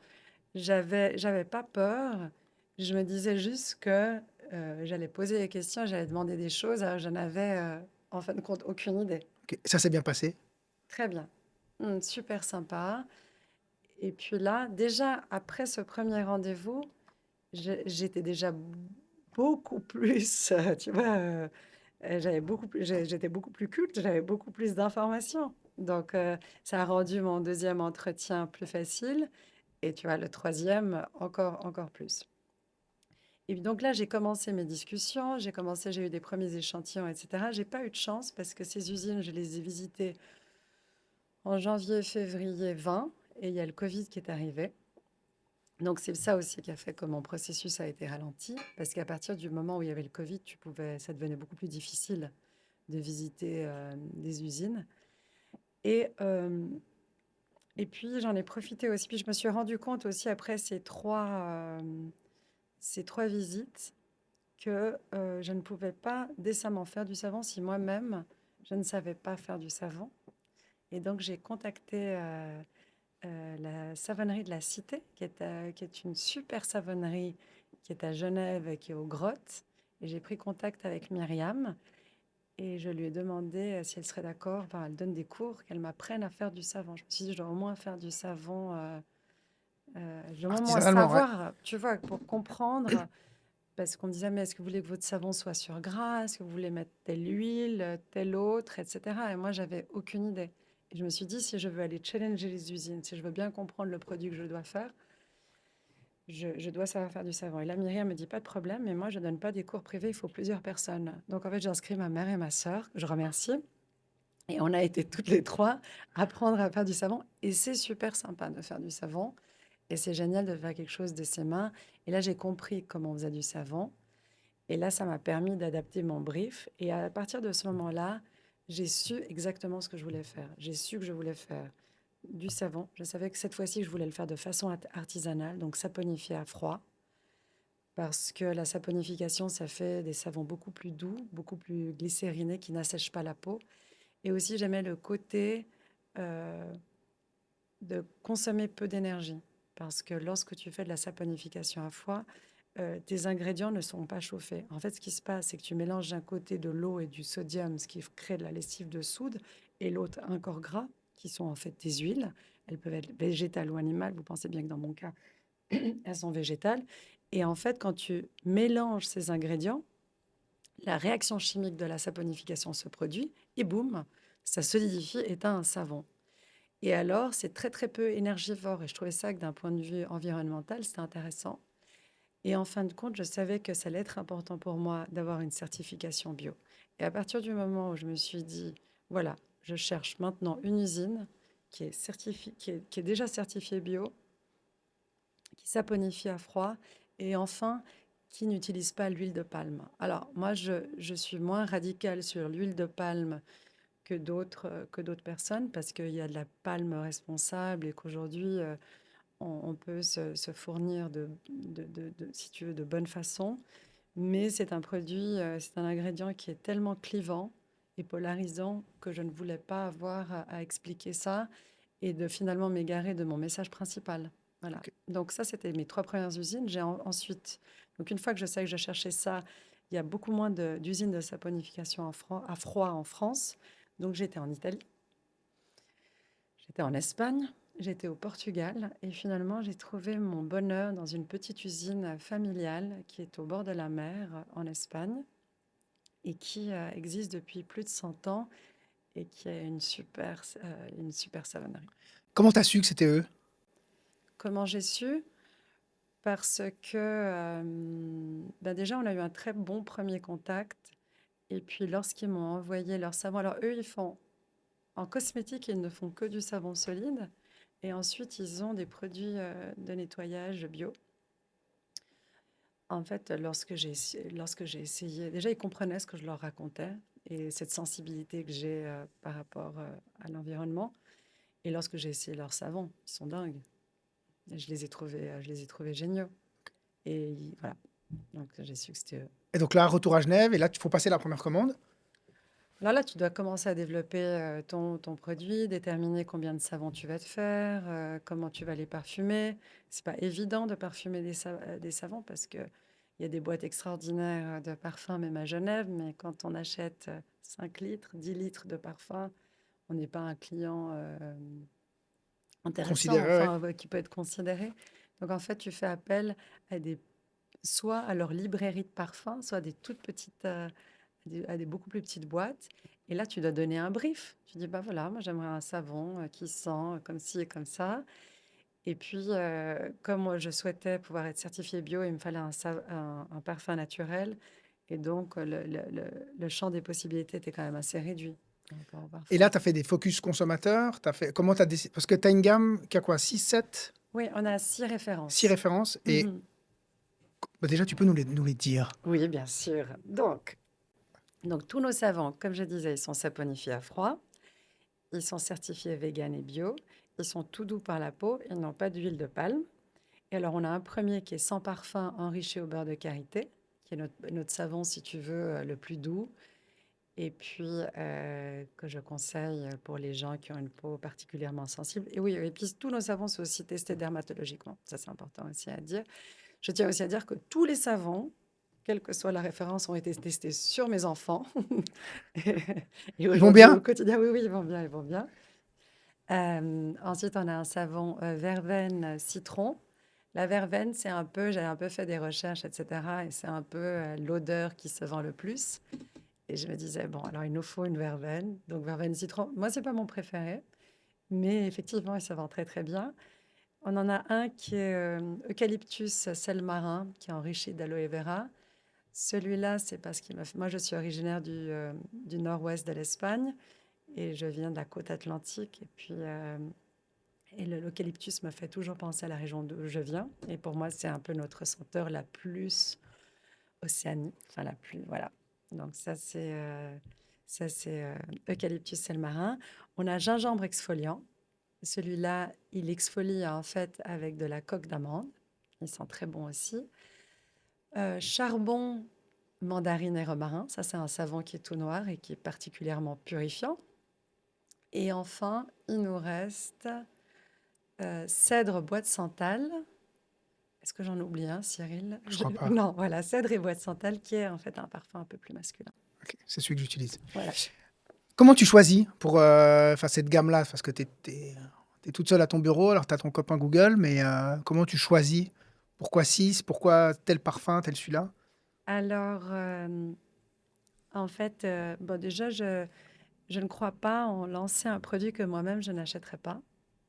j'avais pas peur. Je me disais juste que j'allais poser des questions, j'allais demander des choses. Alors, j'en avais, en fin de compte, aucune idée. Ok, ça s'est bien passé. Très bien. Super sympa. Et puis là, déjà, après ce premier rendez-vous, j'étais déjà beaucoup plus, tu vois, j'étais beaucoup plus culte, j'avais beaucoup plus d'informations. Donc, ça a rendu mon deuxième entretien plus facile. Et tu vois, le troisième, encore plus. Et puis donc là, j'ai commencé mes discussions, j'ai eu des premiers échantillons, etc. J'ai pas eu de chance parce que ces usines, je les ai visitées en janvier, février 20, et il y a le Covid qui est arrivé. Donc c'est ça aussi qui a fait que mon processus a été ralenti, parce qu'à partir du moment où il y avait le Covid, ça devenait beaucoup plus difficile de visiter des usines. Et, euh, et puis j'en ai profité aussi. Puis je me suis rendu compte aussi après ces trois visites que je ne pouvais pas décemment faire du savon si moi-même, je ne savais pas faire du savon. Et donc, j'ai contacté la savonnerie de la Cité, qui est une super savonnerie qui est à Genève et qui est aux Grottes. Et j'ai pris contact avec Myriam et je lui ai demandé si elle serait d'accord. Enfin, elle donne des cours, qu'elle m'apprenne à faire du savon. Je me suis dit, je dois au moins faire du savon, je dois au moins Artisanalement, ouais. savoir, tu vois, pour comprendre. Parce qu'on me disait, mais est-ce que vous voulez que votre savon soit sur gras? Est-ce que vous voulez mettre telle huile, telle autre, etc. Et moi, j'avais aucune idée. Et je me suis dit, si je veux aller challenger les usines, si je veux bien comprendre le produit que je dois faire, je dois savoir faire du savon. Et là, Myriam me dit, pas de problème, mais moi, je ne donne pas des cours privés, il faut plusieurs personnes. Donc, en fait, j'ai inscrit ma mère et ma sœur, que je remercie. Et on a été toutes les trois apprendre à faire du savon. Et c'est super sympa de faire du savon. Et c'est génial de faire quelque chose de ses mains. Et là, j'ai compris comment on faisait du savon. Et là, ça m'a permis d'adapter mon brief. Et à partir de ce moment-là, j'ai su exactement ce que je voulais faire. J'ai su que je voulais faire du savon. Je savais que cette fois-ci, je voulais le faire de façon artisanale, donc saponifié à froid. Parce que la saponification, ça fait des savons beaucoup plus doux, beaucoup plus glycérinés, qui n'assèchent pas la peau. Et aussi, j'aimais le côté euh, de consommer peu d'énergie. Parce que lorsque tu fais de la saponification à froid, tes ingrédients ne sont pas chauffés. En fait, ce qui se passe, c'est que tu mélanges d'un côté de l'eau et du sodium, ce qui crée de la lessive de soude, et l'autre un corps gras, qui sont en fait tes huiles. Elles peuvent être végétales ou animales. Vous pensez bien que dans mon cas, elles sont végétales. Et en fait, quand tu mélanges ces ingrédients, la réaction chimique de la saponification se produit, et boum, ça solidifie et tu as un savon. Et alors, c'est très, très peu énergivore et je trouvais ça que d'un point de vue environnemental, c'était intéressant. Et en fin de compte, je savais que ça allait être important pour moi d'avoir une certification bio. Et à partir du moment où je me suis dit, voilà, je cherche maintenant une usine qui est déjà certifiée bio, qui saponifie à froid et enfin qui n'utilise pas l'huile de palme. Alors moi, je suis moins radicale sur l'huile de palme que d'autres personnes parce qu'il y a de la palme responsable et qu'aujourd'hui, on peut se fournir si tu veux, de bonne façon. Mais c'est un produit, c'est un ingrédient qui est tellement clivant et polarisant que je ne voulais pas avoir à expliquer ça et de finalement m'égarer de mon message principal. Voilà. Ok. Donc ça, c'était mes 3 premières usines. Ensuite, donc une fois que je sais que je cherchais ça, il y a beaucoup moins d'usines de saponification à froid en France. Donc j'étais en Italie, j'étais en Espagne, j'étais au Portugal et finalement j'ai trouvé mon bonheur dans une petite usine familiale qui est au bord de la mer en Espagne et qui existe depuis plus de 100 ans et qui est une super savonnerie. Comment tu as su que c'était eux? Comment j'ai su? Parce que déjà, on a eu un très bon premier contact. Et puis, lorsqu'ils m'ont envoyé leur savon, alors eux, ils font en cosmétique, ils ne font que du savon solide. Et ensuite, ils ont des produits de nettoyage bio. En fait, lorsque j'ai essayé, déjà, ils comprenaient ce que je leur racontais et cette sensibilité que j'ai par rapport à l'environnement. Et lorsque j'ai essayé leurs savons, ils sont dingues. Et je les ai trouvés géniaux. Voilà. Donc, j'ai su que c'était eux. Et donc là, retour à Genève, et là, il faut passer la première commande. Alors là, tu dois commencer à développer ton produit, déterminer combien de savons tu vas te faire, comment tu vas les parfumer. C'est pas évident de parfumer des savons parce que il y a des boîtes extraordinaires de parfums, même à Genève, mais quand on achète 5 litres, 10 litres de parfum, on n'est pas un client intéressant, Considéré, ouais. enfin, qui peut être considéré. Donc en fait, tu fais appel à soit à leur librairie de parfums, soit à des toutes petites, à des beaucoup plus petites boîtes. Et là, tu dois donner un brief. Tu dis, bah voilà, moi j'aimerais un savon qui sent comme ci et comme ça. Et puis, comme moi, je souhaitais pouvoir être certifié bio, il me fallait un parfum naturel. Et donc, le champ des possibilités était quand même assez réduit par rapport au Et là, parfum. tu as fait des focus consommateurs. Comment tu as décidé? Parce que tu as une gamme qui a quoi? 6, 7, Oui, on a 6 6 références. références. Et Mhm. bah, déjà, tu peux nous les dire. Oui, bien sûr. Donc, tous nos savons, comme je disais, ils sont saponifiés à froid. Ils sont certifiés vegan et bio. Ils sont tout doux par la peau. Ils n'ont pas d'huile de palme. Et alors, on a un premier qui est sans parfum, enrichi au beurre de karité, qui est notre savon, si tu veux, le plus doux. Et puis, que je conseille pour les gens qui ont une peau particulièrement sensible. Et oui, et puis tous nos savons sont aussi testés dermatologiquement. Ça, c'est important aussi à dire. Je tiens aussi à dire que tous les savons, quelle que soit la référence, ont été testés sur mes enfants. Et Ils vont aujourd'hui, au bien? quotidien, oui, oui, ils vont bien, ils vont bien. Ensuite, on a un savon verveine citron. La verveine, j'ai un peu fait des recherches, etc. Et c'est un peu l'odeur qui se vend le plus. Et je me disais, bon, alors il nous faut une verveine. Donc, verveine citron, moi, c'est pas mon préféré. Mais effectivement, il se vend très, très bien. On en a un qui est eucalyptus sel marin, qui est enrichi d'aloe vera. Celui-là, c'est parce qu'il m'a fait... Moi, je suis originaire du nord-ouest de l'Espagne et je viens de la côte atlantique. Et puis, l'eucalyptus me fait toujours penser à la région d'où je viens. Et pour moi, c'est un peu notre senteur la plus océanique. Enfin, la plus... Voilà. Donc, ça, c'est eucalyptus sel marin. On a gingembre exfoliant. Celui-là, il exfolie en fait avec de la coque d'amande. Il sent très bon aussi. Charbon, mandarine et romarin. Ça, c'est un savon qui est tout noir et qui est particulièrement purifiant. Et enfin, il nous reste cèdre, bois de santal. Est-ce que j'en oublie un, Cyril? Je crois pas. Non, voilà, cèdre et bois de santal, qui est en fait un parfum un peu plus masculin. Ok, c'est celui que j'utilise. Voilà. Comment tu choisis pour cette gamme-là? Parce que tu es toute seule à ton bureau, alors tu as ton copain Google, mais comment tu choisis? Pourquoi 6? Pourquoi tel parfum, tel celui-là? Alors, en fait, bon, déjà, je ne crois pas en lancer un produit que moi-même je n'achèterais pas.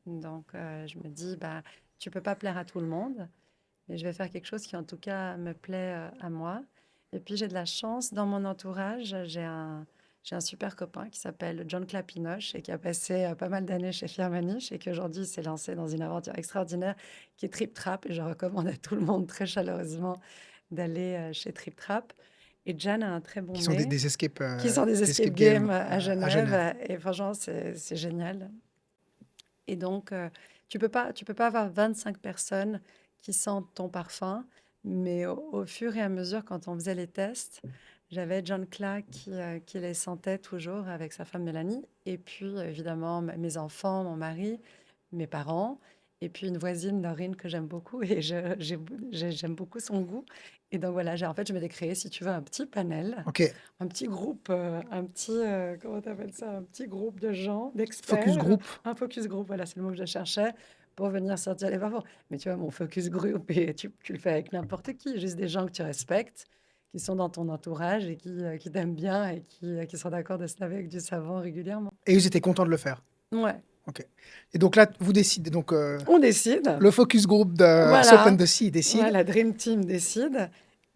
Donc, je me dis, bah, tu peux pas plaire à tout le monde, mais je vais faire quelque chose qui, en tout cas, me plaît à moi. Et puis, j'ai de la chance dans mon entourage. J'ai un super copain qui s'appelle John Clapinoche et qui a passé pas mal d'années chez Firmenich et qui aujourd'hui s'est lancé dans une aventure extraordinaire qui est Trip Trap. Et je recommande à tout le monde très chaleureusement d'aller chez Trip Trap. Et Jan a un très bon Qui sont des, nez, des escape, qui sont des escape escape games games à à Genève. Genève. Et franchement, c'est génial. Et donc, tu peux pas avoir 25 personnes qui sentent ton parfum, mais au fur et à mesure, quand on faisait les tests, j'avais John Clark qui les sentait toujours avec sa femme Mélanie, et puis évidemment mes enfants, mon mari, mes parents, et puis une voisine, Laurine, que j'aime beaucoup, et j'aime beaucoup son goût. Et donc voilà, en fait, je m'étais créé, si tu veux, un petit panel, Ok, un petit groupe, comment t'appelles ça, un petit groupe de gens, focus d'experts, group. un focus group, voilà, c'est le mot que je cherchais, pour venir sortir les parfums. Mais tu vois, mon focus group, et tu le fais avec n'importe qui, juste des gens que tu respectes, qui sont dans ton entourage et qui t'aiment bien et qui sont d'accord de se laver avec du savon régulièrement. Et ils étaient contents de le faire. Ouais, Ok. Et donc là, vous décidez. Donc, on décide. le focus group de Soap and Voilà, the Sea décide. voilà, Dream Team décide.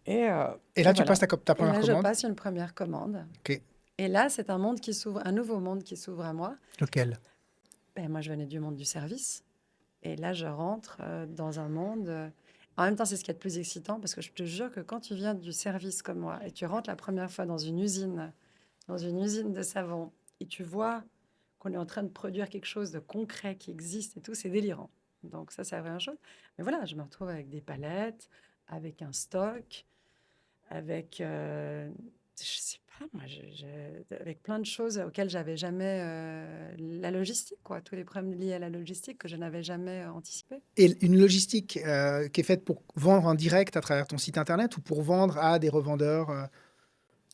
Et, euh, Et et là, tu passes voilà. ta Et première là, je commande. passe une première commande. Ok. Et là, c'est un monde qui s'ouvre, un nouveau monde qui s'ouvre à moi. Lequel? Ben, moi, je venais du monde du service. Et là, je rentre dans un monde. En même temps, c'est ce qui est le plus excitant parce que je te jure que quand tu viens du service comme moi et tu rentres la première fois dans une usine de savon, et tu vois qu'on est en train de produire quelque chose de concret qui existe et tout, c'est délirant. Donc ça, c'est la première chose. Mais voilà, je me retrouve avec des palettes, avec un stock, avec, je sais pas, moi, avec plein de choses auxquelles j'avais jamais, la logistique, quoi, tous les problèmes liés à la logistique que je n'avais jamais anticipé. Et une logistique qui est faite pour vendre en direct à travers ton site internet ou pour vendre à des revendeurs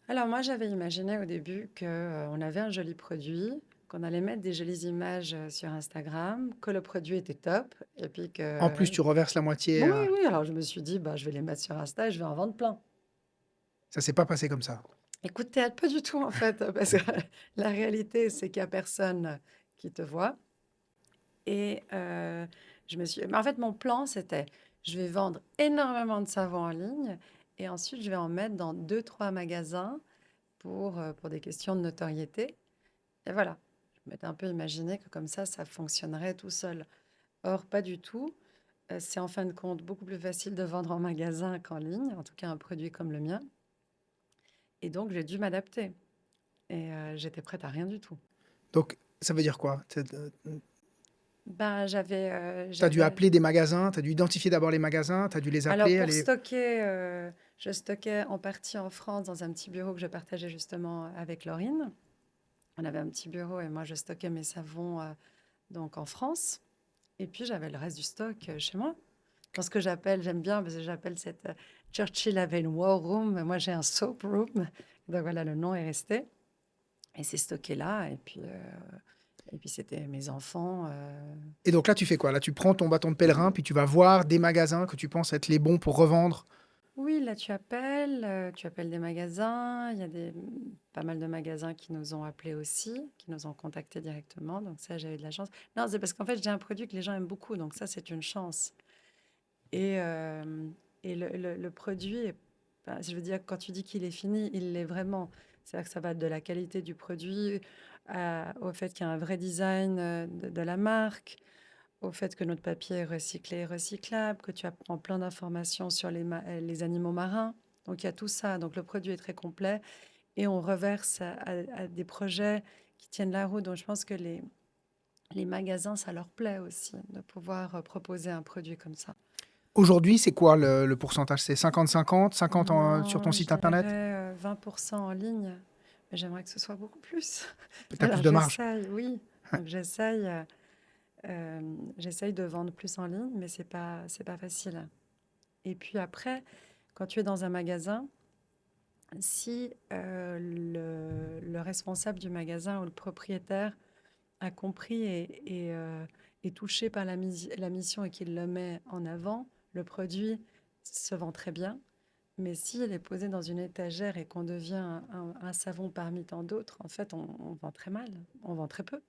Alors moi, j'avais imaginé au début que on avait un joli produit, qu'on allait mettre des jolies images sur Instagram, que le produit était top, et puis en plus, que... tu reverses la moitié. Oui, oui, alors je me suis dit, bah, je vais les mettre sur Insta et je vais en vendre plein. Ça s'est pas passé comme ça. Écoute, théâtre, pas du tout en fait, parce que la réalité, c'est qu'il n'y a personne qui te voit. Et mais en fait, mon plan, c'était, je vais vendre énormément de savon en ligne et ensuite, je vais en mettre dans deux, trois magasins pour des questions de notoriété. Et voilà, je m'étais un peu imaginé que comme ça fonctionnerait tout seul. Or, pas du tout. C'est en fin de compte beaucoup plus facile de vendre en magasin qu'en ligne, en tout cas un produit comme le mien. Et donc, j'ai dû m'adapter. Et j'étais prête à rien du tout. Donc, ça veut dire quoi? Tu Ben, as dû j'avais... appeler des magasins, tu as dû identifier d'abord les magasins, tu as dû les Alors, appeler, pour aller... stocker, je stockais en partie en France dans un petit bureau que je partageais justement avec Laurine. On avait un petit bureau et moi, je stockais mes savons donc en France. Et puis, j'avais le reste du stock chez moi. Dans ce que j'appelle, j'aime bien, parce que j'appelle cette Churchill avait une war room. Moi, j'ai un soap room. Donc voilà, le nom est resté. Et c'est stocké là. Et puis c'était mes enfants. Et donc là, tu fais quoi? Là, tu prends ton bâton de pèlerin, puis tu vas voir des magasins que tu penses être les bons pour revendre. Oui, là, tu appelles des magasins. Il y a pas mal de magasins qui nous ont appelés aussi, qui nous ont contactés directement. Donc ça, j'ai eu de la chance. Non, c'est parce qu'en fait, j'ai un produit que les gens aiment beaucoup. Donc ça, c'est une chance. Et, euh, et le produit, enfin, je veux dire, quand tu dis qu'il est fini, il l'est vraiment. C'est-à-dire que ça va de la qualité du produit au fait qu'il y a un vrai design de la marque, au fait que notre papier est recyclé et recyclable, que tu apprends plein d'informations sur les animaux marins. Donc il y a tout ça. Donc le produit est très complet et on reverse à des projets qui tiennent la route. Donc je pense que les magasins, ça leur plaît aussi de pouvoir proposer un produit comme ça. Aujourd'hui, c'est quoi le pourcentage? C'est 50-50, 50 sur ton Non, je site dirais internet? 20% en ligne, mais j'aimerais que ce soit beaucoup plus. Tu as plus Alors de marge. j'essaye, oui. Donc j'essaye de vendre plus en ligne, mais c'est pas facile. Et puis après, quand tu es dans un magasin, si le responsable du magasin ou le propriétaire a compris et est touché par la mission et qu'il le met en avant, le produit se vend très bien. Mais si elle est posée dans une étagère et qu'on devient un savon parmi tant d'autres, en fait, on vend très mal, on vend très peu,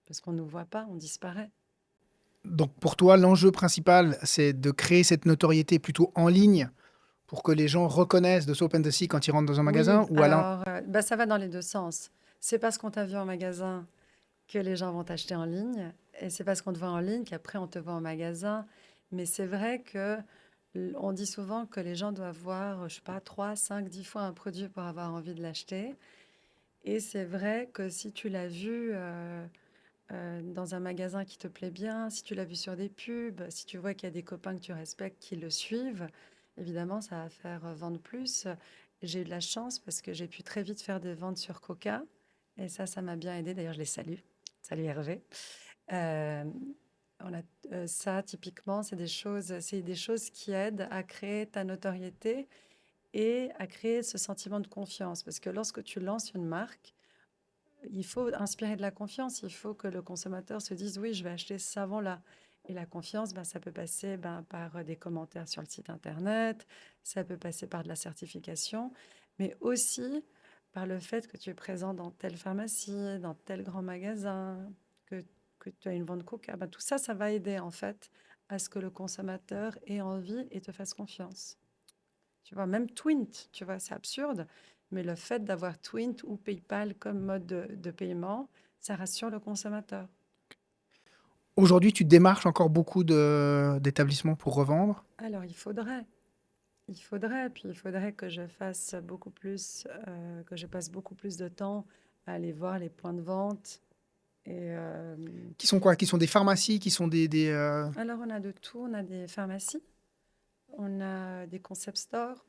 parce qu'on ne nous voit pas, on disparaît. Donc pour toi, l'enjeu principal, c'est de créer cette notoriété plutôt en ligne pour que les gens reconnaissent de Soap and the Sea quand ils rentrent dans un Oui, magasin ou alors... alors bah, ça va dans les deux sens. C'est parce qu'on t'a vu en magasin que les gens vont t'acheter en ligne, et c'est parce qu'on te voit en ligne qu'après on te voit en magasin. Mais c'est vrai que on dit souvent que les gens doivent voir, je sais pas, 3, 5, 10 fois un produit pour avoir envie de l'acheter. Et c'est vrai que si tu l'as vu dans un magasin qui te plaît bien, si tu l'as vu sur des pubs, si tu vois qu'il y a des copains que tu respectes qui le suivent, évidemment, ça va faire vendre plus. J'ai eu de la chance parce que j'ai pu très vite faire des ventes sur Coca. Et ça m'a bien aidé. D'ailleurs, je les salue. Salut Hervé. Euh, on a, ça, typiquement, c'est des choses qui aident à créer ta notoriété et à créer ce sentiment de confiance. Parce que lorsque tu lances une marque, il faut inspirer de la confiance. Il faut que le consommateur se dise, oui, je vais acheter ce savon-là. Et la confiance, ben, ça peut passer par des commentaires sur le site internet, ça peut passer par de la certification, mais aussi par le fait que tu es présent dans telle pharmacie, dans tel grand magasin, que, que tu as une vente Coca. Ben, tout ça, ça va aider en fait à ce que le consommateur ait envie et te fasse confiance. Tu vois, même Twint, tu vois, c'est absurde, mais le fait d'avoir Twint ou PayPal comme mode de paiement, ça rassure le consommateur. Aujourd'hui, tu démarches encore beaucoup d'établissements pour revendre. Alors, puis il faudrait que je fasse beaucoup plus, que je passe beaucoup plus de temps à aller voir les points de vente. Et Qui sont quoi? Qui sont des pharmacies, qui sont alors, on a de tout, on a des pharmacies, on a des concept stores,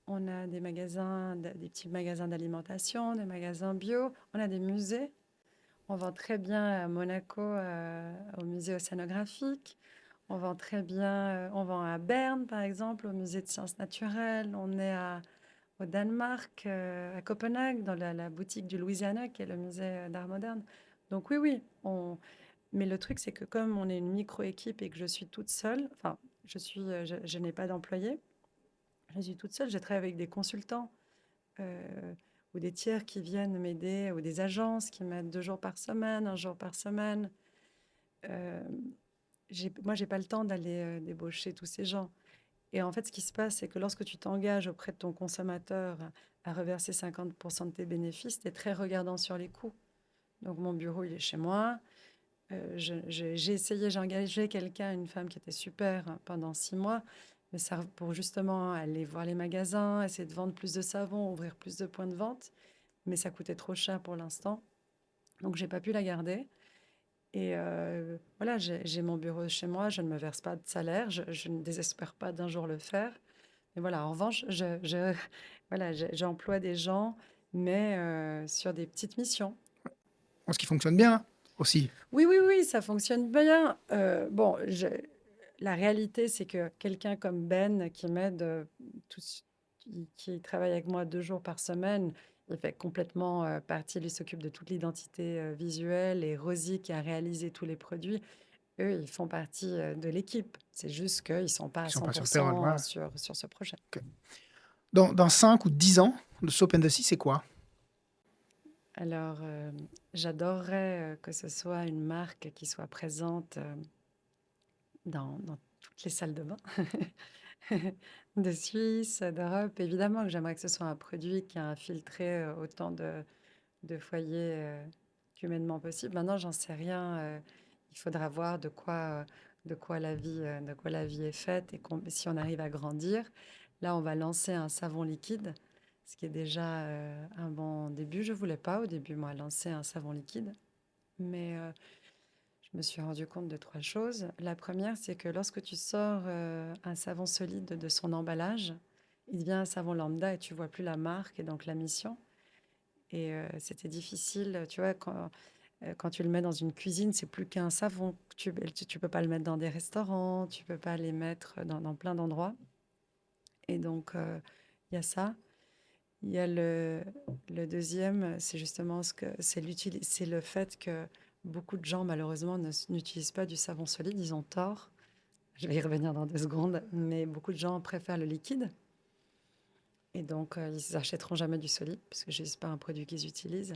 on a des magasins, des petits magasins d'alimentation, des magasins bio, on a des musées. On vend très bien à Monaco, au musée océanographique. On vend très bien, on vend à Berne, par exemple, au musée de sciences naturelles. Au Danemark, à Copenhague, dans la boutique du Louisiana, qui est le musée d'art moderne. Donc oui, oui. Mais le truc, c'est que comme on est une micro-équipe et que je suis toute seule, enfin, je n'ai pas d'employé, je suis toute seule, je travaille avec des consultants ou des tiers qui viennent m'aider, ou des agences qui m'aident 2 jours par semaine, un jour par semaine. Euh, Moi, j'ai pas le temps d'aller débaucher tous ces gens. Et en fait, ce qui se passe, c'est que lorsque tu t'engages auprès de ton consommateur à reverser 50% de tes bénéfices, tu es très regardant sur les coûts. Donc, mon bureau, il est chez moi. J'ai engagé quelqu'un, une femme qui était super pendant 6 mois, mais ça, pour justement aller voir les magasins, essayer de vendre plus de savon, ouvrir plus de points de vente. Mais ça coûtait trop cher pour l'instant. Donc, j'ai pas pu la garder. Et voilà, j'ai mon bureau chez moi, je ne me verse pas de salaire, je ne désespère pas d'un jour le faire. Mais voilà, en revanche, voilà, j'emploie des gens, mais sur des petites missions. ce qui fonctionne bien aussi. Oui, oui, oui, ça fonctionne bien. Bon, la réalité, c'est que quelqu'un comme Ben, qui m'aide, qui travaille avec moi 2 jours par semaine, il fait complètement partie, il s'occupe de toute l'identité visuelle, et Rosie qui a réalisé tous les produits, eux, ils font partie de l'équipe. C'est juste qu'ils ne sont pas à Ils sont pas sur le payroll. 100% Voilà. sur ce projet. Ok. Dans 5 ou 10 ans, le Soap and the Sea, c'est quoi? Alors, j'adorerais que ce soit une marque qui soit présente dans toutes les salles de bain de Suisse, d'Europe. Évidemment que j'aimerais que ce soit un produit qui a infiltré autant de foyers qu'humainement possible. Maintenant, j'en sais rien. Il faudra voir de quoi la vie est faite, et si on arrive à grandir. Là, on va lancer un savon liquide, ce qui est déjà un bon début. Je voulais pas au début, moi, lancer un savon liquide, mais je me suis rendu compte de 3 choses. La première, c'est que lorsque tu sors un savon solide de son emballage, il devient un savon lambda et tu vois plus la marque et donc la mission. Et c'était difficile, tu vois, quand tu le mets dans une cuisine, c'est plus qu'un savon. Tu peux pas le mettre dans des restaurants, tu peux pas les mettre dans plein d'endroits. Et donc, il y a ça. Il y a le deuxième, c'est justement c'est le fait que beaucoup de gens, malheureusement, n'utilisent pas du savon solide, ils ont tort. Je vais y revenir dans 2 secondes, mais beaucoup de gens préfèrent le liquide. Et donc, ils n'achèteront jamais du solide parce que c'est pas un produit qu'ils utilisent.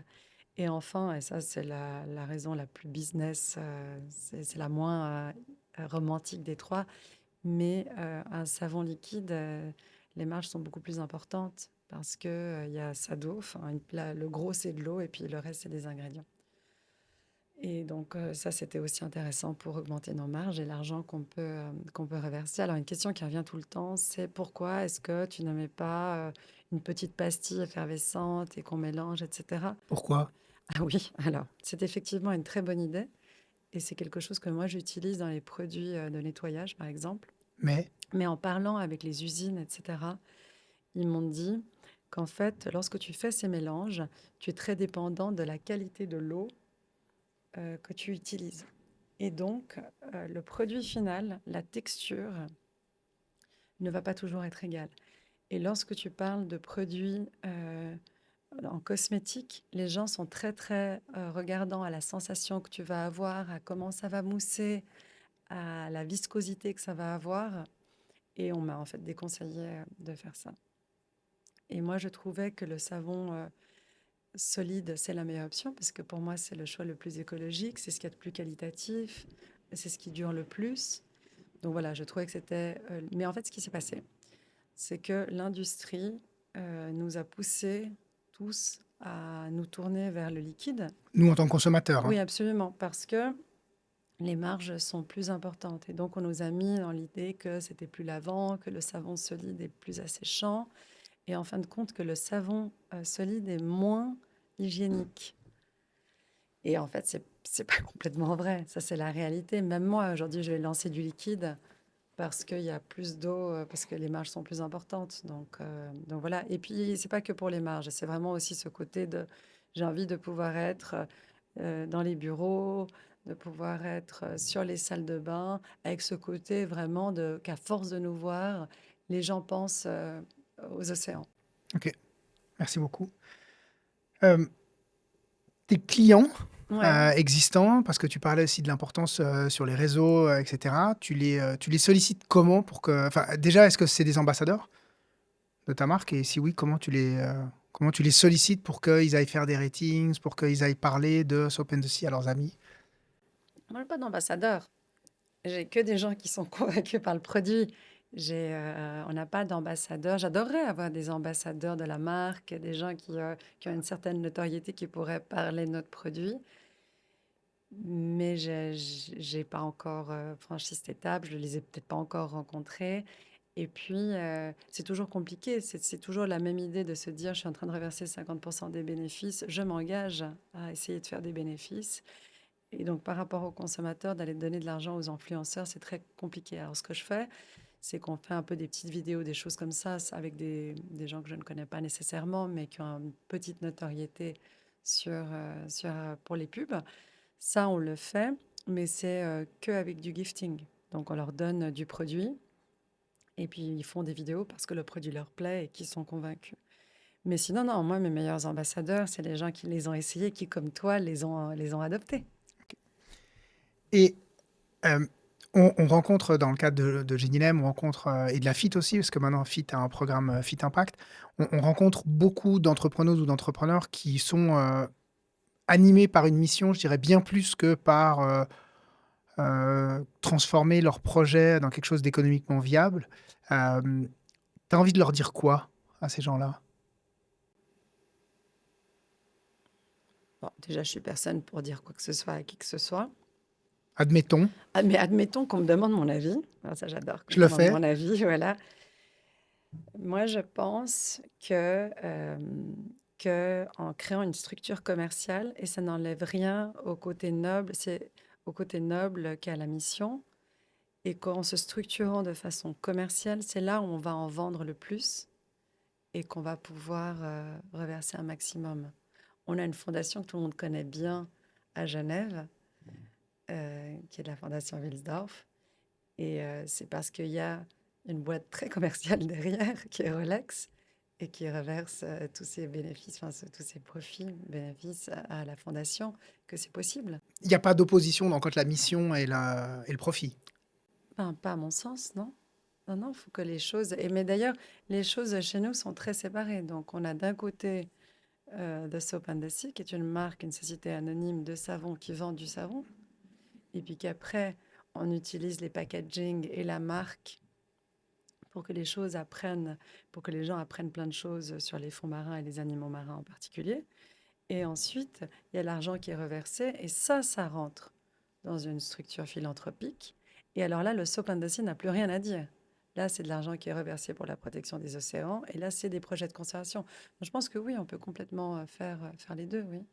Et enfin, et ça, c'est la raison la plus business, c'est la moins romantique des trois, mais un savon liquide, les marges sont beaucoup plus importantes parce que il y a sa dos, enfin, le gros, c'est de l'eau et puis le reste, c'est des ingrédients. Et donc, ça, c'était aussi intéressant pour augmenter nos marges et l'argent qu'on peut reverser. Alors, une question qui revient tout le temps, c'est pourquoi est-ce que tu ne mets pas une petite pastille effervescente et qu'on mélange, etc. Pourquoi? Ah oui, alors, c'est effectivement une très bonne idée et c'est quelque chose que moi, j'utilise dans les produits de nettoyage, par exemple. Mais Mais en parlant avec les usines, etc., ils m'ont dit qu'en fait, lorsque tu fais ces mélanges, tu es très dépendant de la qualité de l'eau que tu utilises. Et donc, le produit final, la texture, ne va pas toujours être égale. Et lorsque tu parles de produits en cosmétique, les gens sont très, très regardants à la sensation que tu vas avoir, à comment ça va mousser, à la viscosité que ça va avoir. Et on m'a en fait déconseillé de faire ça. Et moi, je trouvais que le savon solide, c'est la meilleure option parce que pour moi, c'est le choix le plus écologique, c'est ce qu'il y a de plus qualitatif, c'est ce qui dure le plus. Donc voilà, je trouvais que c'était... mais en fait, ce qui s'est passé, c'est que l'industrie nous a poussés tous à nous tourner vers le liquide. nous, en tant que consommateurs, hein. Oui, absolument, parce que les marges sont plus importantes. Et donc, on nous a mis dans l'idée que c'était plus lavant, que le savon solide est plus asséchant, et en fin de compte, que le savon solide est moins hygiénique. Et en fait, c'est pas complètement vrai. Ça, c'est la réalité. Même moi, aujourd'hui, je vais lancer du liquide parce qu'il y a plus d'eau, parce que les marges sont plus importantes. Donc voilà. Et puis, c'est pas que pour les marges, c'est vraiment aussi ce côté de j'ai envie de pouvoir être dans les bureaux, de pouvoir être sur les salles de bain, avec ce côté vraiment de qu'à force de nous voir, les gens pensent aux océans. Ok, merci beaucoup. Euh, Tes clients Ouais. existants, parce que tu parlais aussi de l'importance sur les réseaux, etc., tu les sollicites comment pour que... Enfin, déjà, est-ce que c'est des ambassadeurs de ta marque? Et si oui, comment tu les sollicites pour qu'ils aillent faire des ratings, pour qu'ils aillent parler de Soap and the Sea à leurs amis? Moi, j'ai pas d'ambassadeur. J'ai que des gens qui sont convaincus par le produit. On n'a pas d'ambassadeur. J'adorerais avoir des ambassadeurs de la marque, des gens qui ont une certaine notoriété qui pourraient parler de notre produit. Mais j'ai pas encore franchi cette étape. Je les ai peut-être pas encore rencontrés. Et puis, c'est toujours compliqué. C'est toujours la même idée de se dire, je suis en train de reverser 50% des bénéfices. Je m'engage à essayer de faire des bénéfices. Et donc, par rapport aux consommateurs, d'aller donner de l'argent aux influenceurs, c'est très compliqué. Alors, ce que je fais, c'est qu'on fait un peu des petites vidéos, des choses comme ça, avec des gens que je ne connais pas nécessairement, mais qui ont une petite notoriété pour les pubs. Ça, on le fait, mais c'est que avec du gifting. Donc, on leur donne du produit et puis ils font des vidéos parce que le produit leur plaît et qu'ils sont convaincus. Mais sinon, non, moi, mes meilleurs ambassadeurs, c'est les gens qui les ont essayés, qui, comme toi, les ont adoptés. Et euh, on rencontre, dans le cadre de Genilem, on rencontre, et de la FIT aussi, parce que maintenant FIT a un programme FIT Impact, on rencontre beaucoup d'entrepreneuses ou d'entrepreneurs qui sont animés par une mission, je dirais bien plus que par transformer leur projet dans quelque chose d'économiquement viable. T'as envie de leur dire quoi à ces gens-là? Bon, déjà, je suis personne pour dire quoi que ce soit à qui que ce soit. Admettons, Ah, mais admettons qu'on me demande mon avis. Ah, ça, j'adore qu'on je me le demande fais. mon avis. Voilà. Moi, je pense que en créant une structure commerciale, et ça n'enlève rien au côté noble, c'est au côté noble qu'a la mission, et qu'en se structurant de façon commerciale, c'est là où on va en vendre le plus et qu'on va pouvoir reverser un maximum. On a une fondation que tout le monde connaît bien à Genève, qui est la fondation Wilsdorf. Et c'est parce qu'il y a une boîte très commerciale derrière qui est Rolex et qui reverse tous ses bénéfices, enfin tous ses profits, bénéfices à la fondation, que c'est possible. Il n'y a pas d'opposition entre la mission et le profit. Enfin, pas à mon sens, non? Non, non, il faut que les choses... mais d'ailleurs, les choses chez nous sont très séparées. Donc, on a d'un côté The Soap and the Sea, qui est une marque, une société anonyme de savon qui vend du savon. Et puis qu'après, on utilise les packaging et la marque pour que les choses apprennent, pour que les gens apprennent plein de choses sur les fonds marins et les animaux marins en particulier. Et ensuite, il y a l'argent qui est reversé et ça rentre dans une structure philanthropique. Et alors là, le Soap and the Sea n'a plus rien à dire. Là, c'est de l'argent qui est reversé pour la protection des océans. Et là, c'est des projets de conservation. Donc, je pense que oui, on peut complètement faire les deux, oui.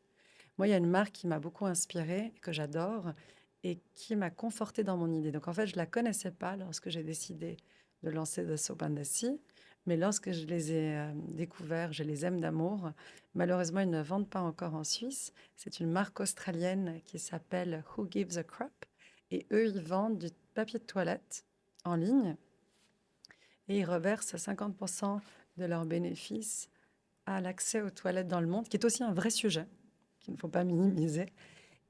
Moi, il y a une marque qui m'a beaucoup inspirée, que j'adore, et qui m'a confortée dans mon idée. Donc, en fait, je ne la connaissais pas lorsque j'ai décidé de lancer The Soap and the Sea. Mais lorsque je les ai découverts, je les aime d'amour. Malheureusement, ils ne vendent pas encore en Suisse. C'est une marque australienne qui s'appelle Who Gives a Crap. Et eux, ils vendent du papier de toilette en ligne et ils reversent 50% de leurs bénéfices à l'accès aux toilettes dans le monde, qui est aussi un vrai sujet qu'il ne faut pas minimiser.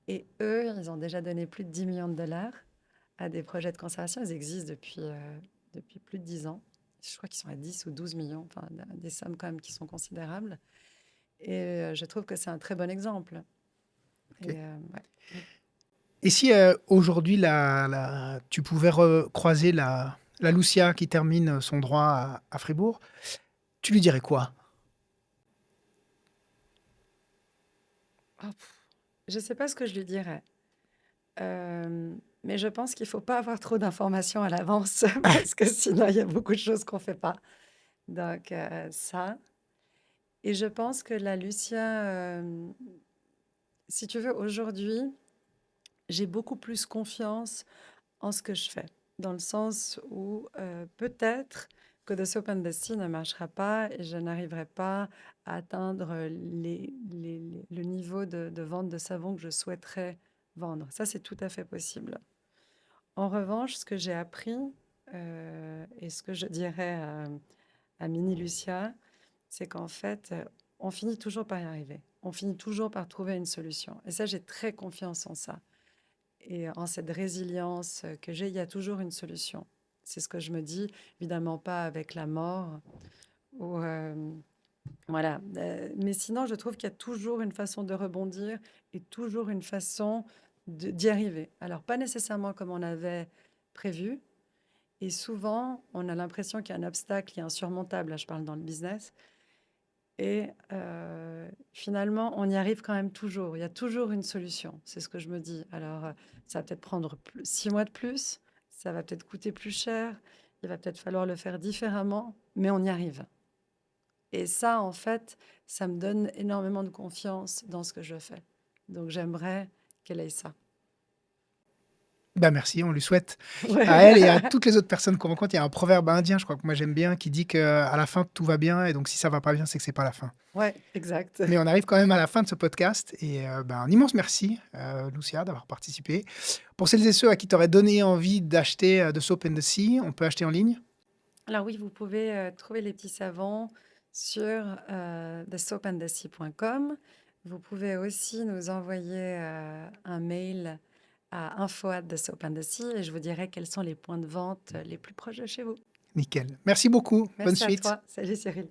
Et eux, ils ont déjà donné plus de 10 millions de dollars à des projets de conservation. Ils existent depuis plus de 10 ans. Je crois qu'ils sont à 10 ou 12 millions, enfin, des sommes quand même qui sont considérables. Et je trouve que c'est un très bon exemple. Ok. Et, ouais. Et si aujourd'hui, tu pouvais croiser la Lucia qui termine son droit à Fribourg, tu lui dirais quoi? Oh, je ne sais pas ce que je lui dirais. Mais je pense qu'il ne faut pas avoir trop d'informations à l'avance parce que sinon, il y a beaucoup de choses qu'on ne fait pas. Donc, ça. Et je pense que la Lucia, si tu veux, aujourd'hui, j'ai beaucoup plus confiance en ce que je fais. Dans le sens où peut-être que The Soap and the Sea ne marchera pas et je n'arriverai pas à atteindre le niveau de vente de savon que je souhaiterais vendre. Ça, c'est tout à fait possible. En revanche, ce que j'ai appris et ce que je dirais à Mini Lucia, c'est qu'en fait, on finit toujours par y arriver. On finit toujours par trouver une solution. Et ça, j'ai très confiance en ça. Et en cette résilience que j'ai, il y a toujours une solution. C'est ce que je me dis, évidemment pas avec la mort. Ou, voilà. Mais sinon, je trouve qu'il y a toujours une façon de rebondir et toujours une façon d'y arriver. Alors, pas nécessairement comme on avait prévu. Et souvent, on a l'impression qu'il y a un obstacle qui est insurmontable. Là, je parle dans le business. Et finalement, on y arrive quand même toujours. Il y a toujours une solution. C'est ce que je me dis. Alors, ça va peut-être prendre 6 mois de plus. Ça va peut-être coûter plus cher. Il va peut-être falloir le faire différemment. Mais on y arrive. Et ça, en fait, ça me donne énormément de confiance dans ce que je fais. Donc, j'aimerais qu'elle ait ça. Ben merci, on lui souhaite à elle et à Ouais. toutes les autres personnes qu'on rencontre. Il y a un proverbe indien, je crois que moi j'aime bien, qui dit qu'à la fin tout va bien et donc si ça va pas bien, c'est que c'est pas la fin. Ouais, exact. Mais on arrive quand même à la fin de ce podcast et un immense merci, Lucia, d'avoir participé. Pour celles et ceux à qui tu aurais donné envie d'acheter The Soap and the Sea, on peut acheter en ligne? Alors oui, vous pouvez trouver les petits savons sur thesoapandthesea.com. Vous pouvez aussi nous envoyer un mail à info@thesoapandthesea et je vous dirai quels sont les points de vente les plus proches de chez vous. Nickel. Merci beaucoup. Bonne Merci à suite. toi. Salut Cyril.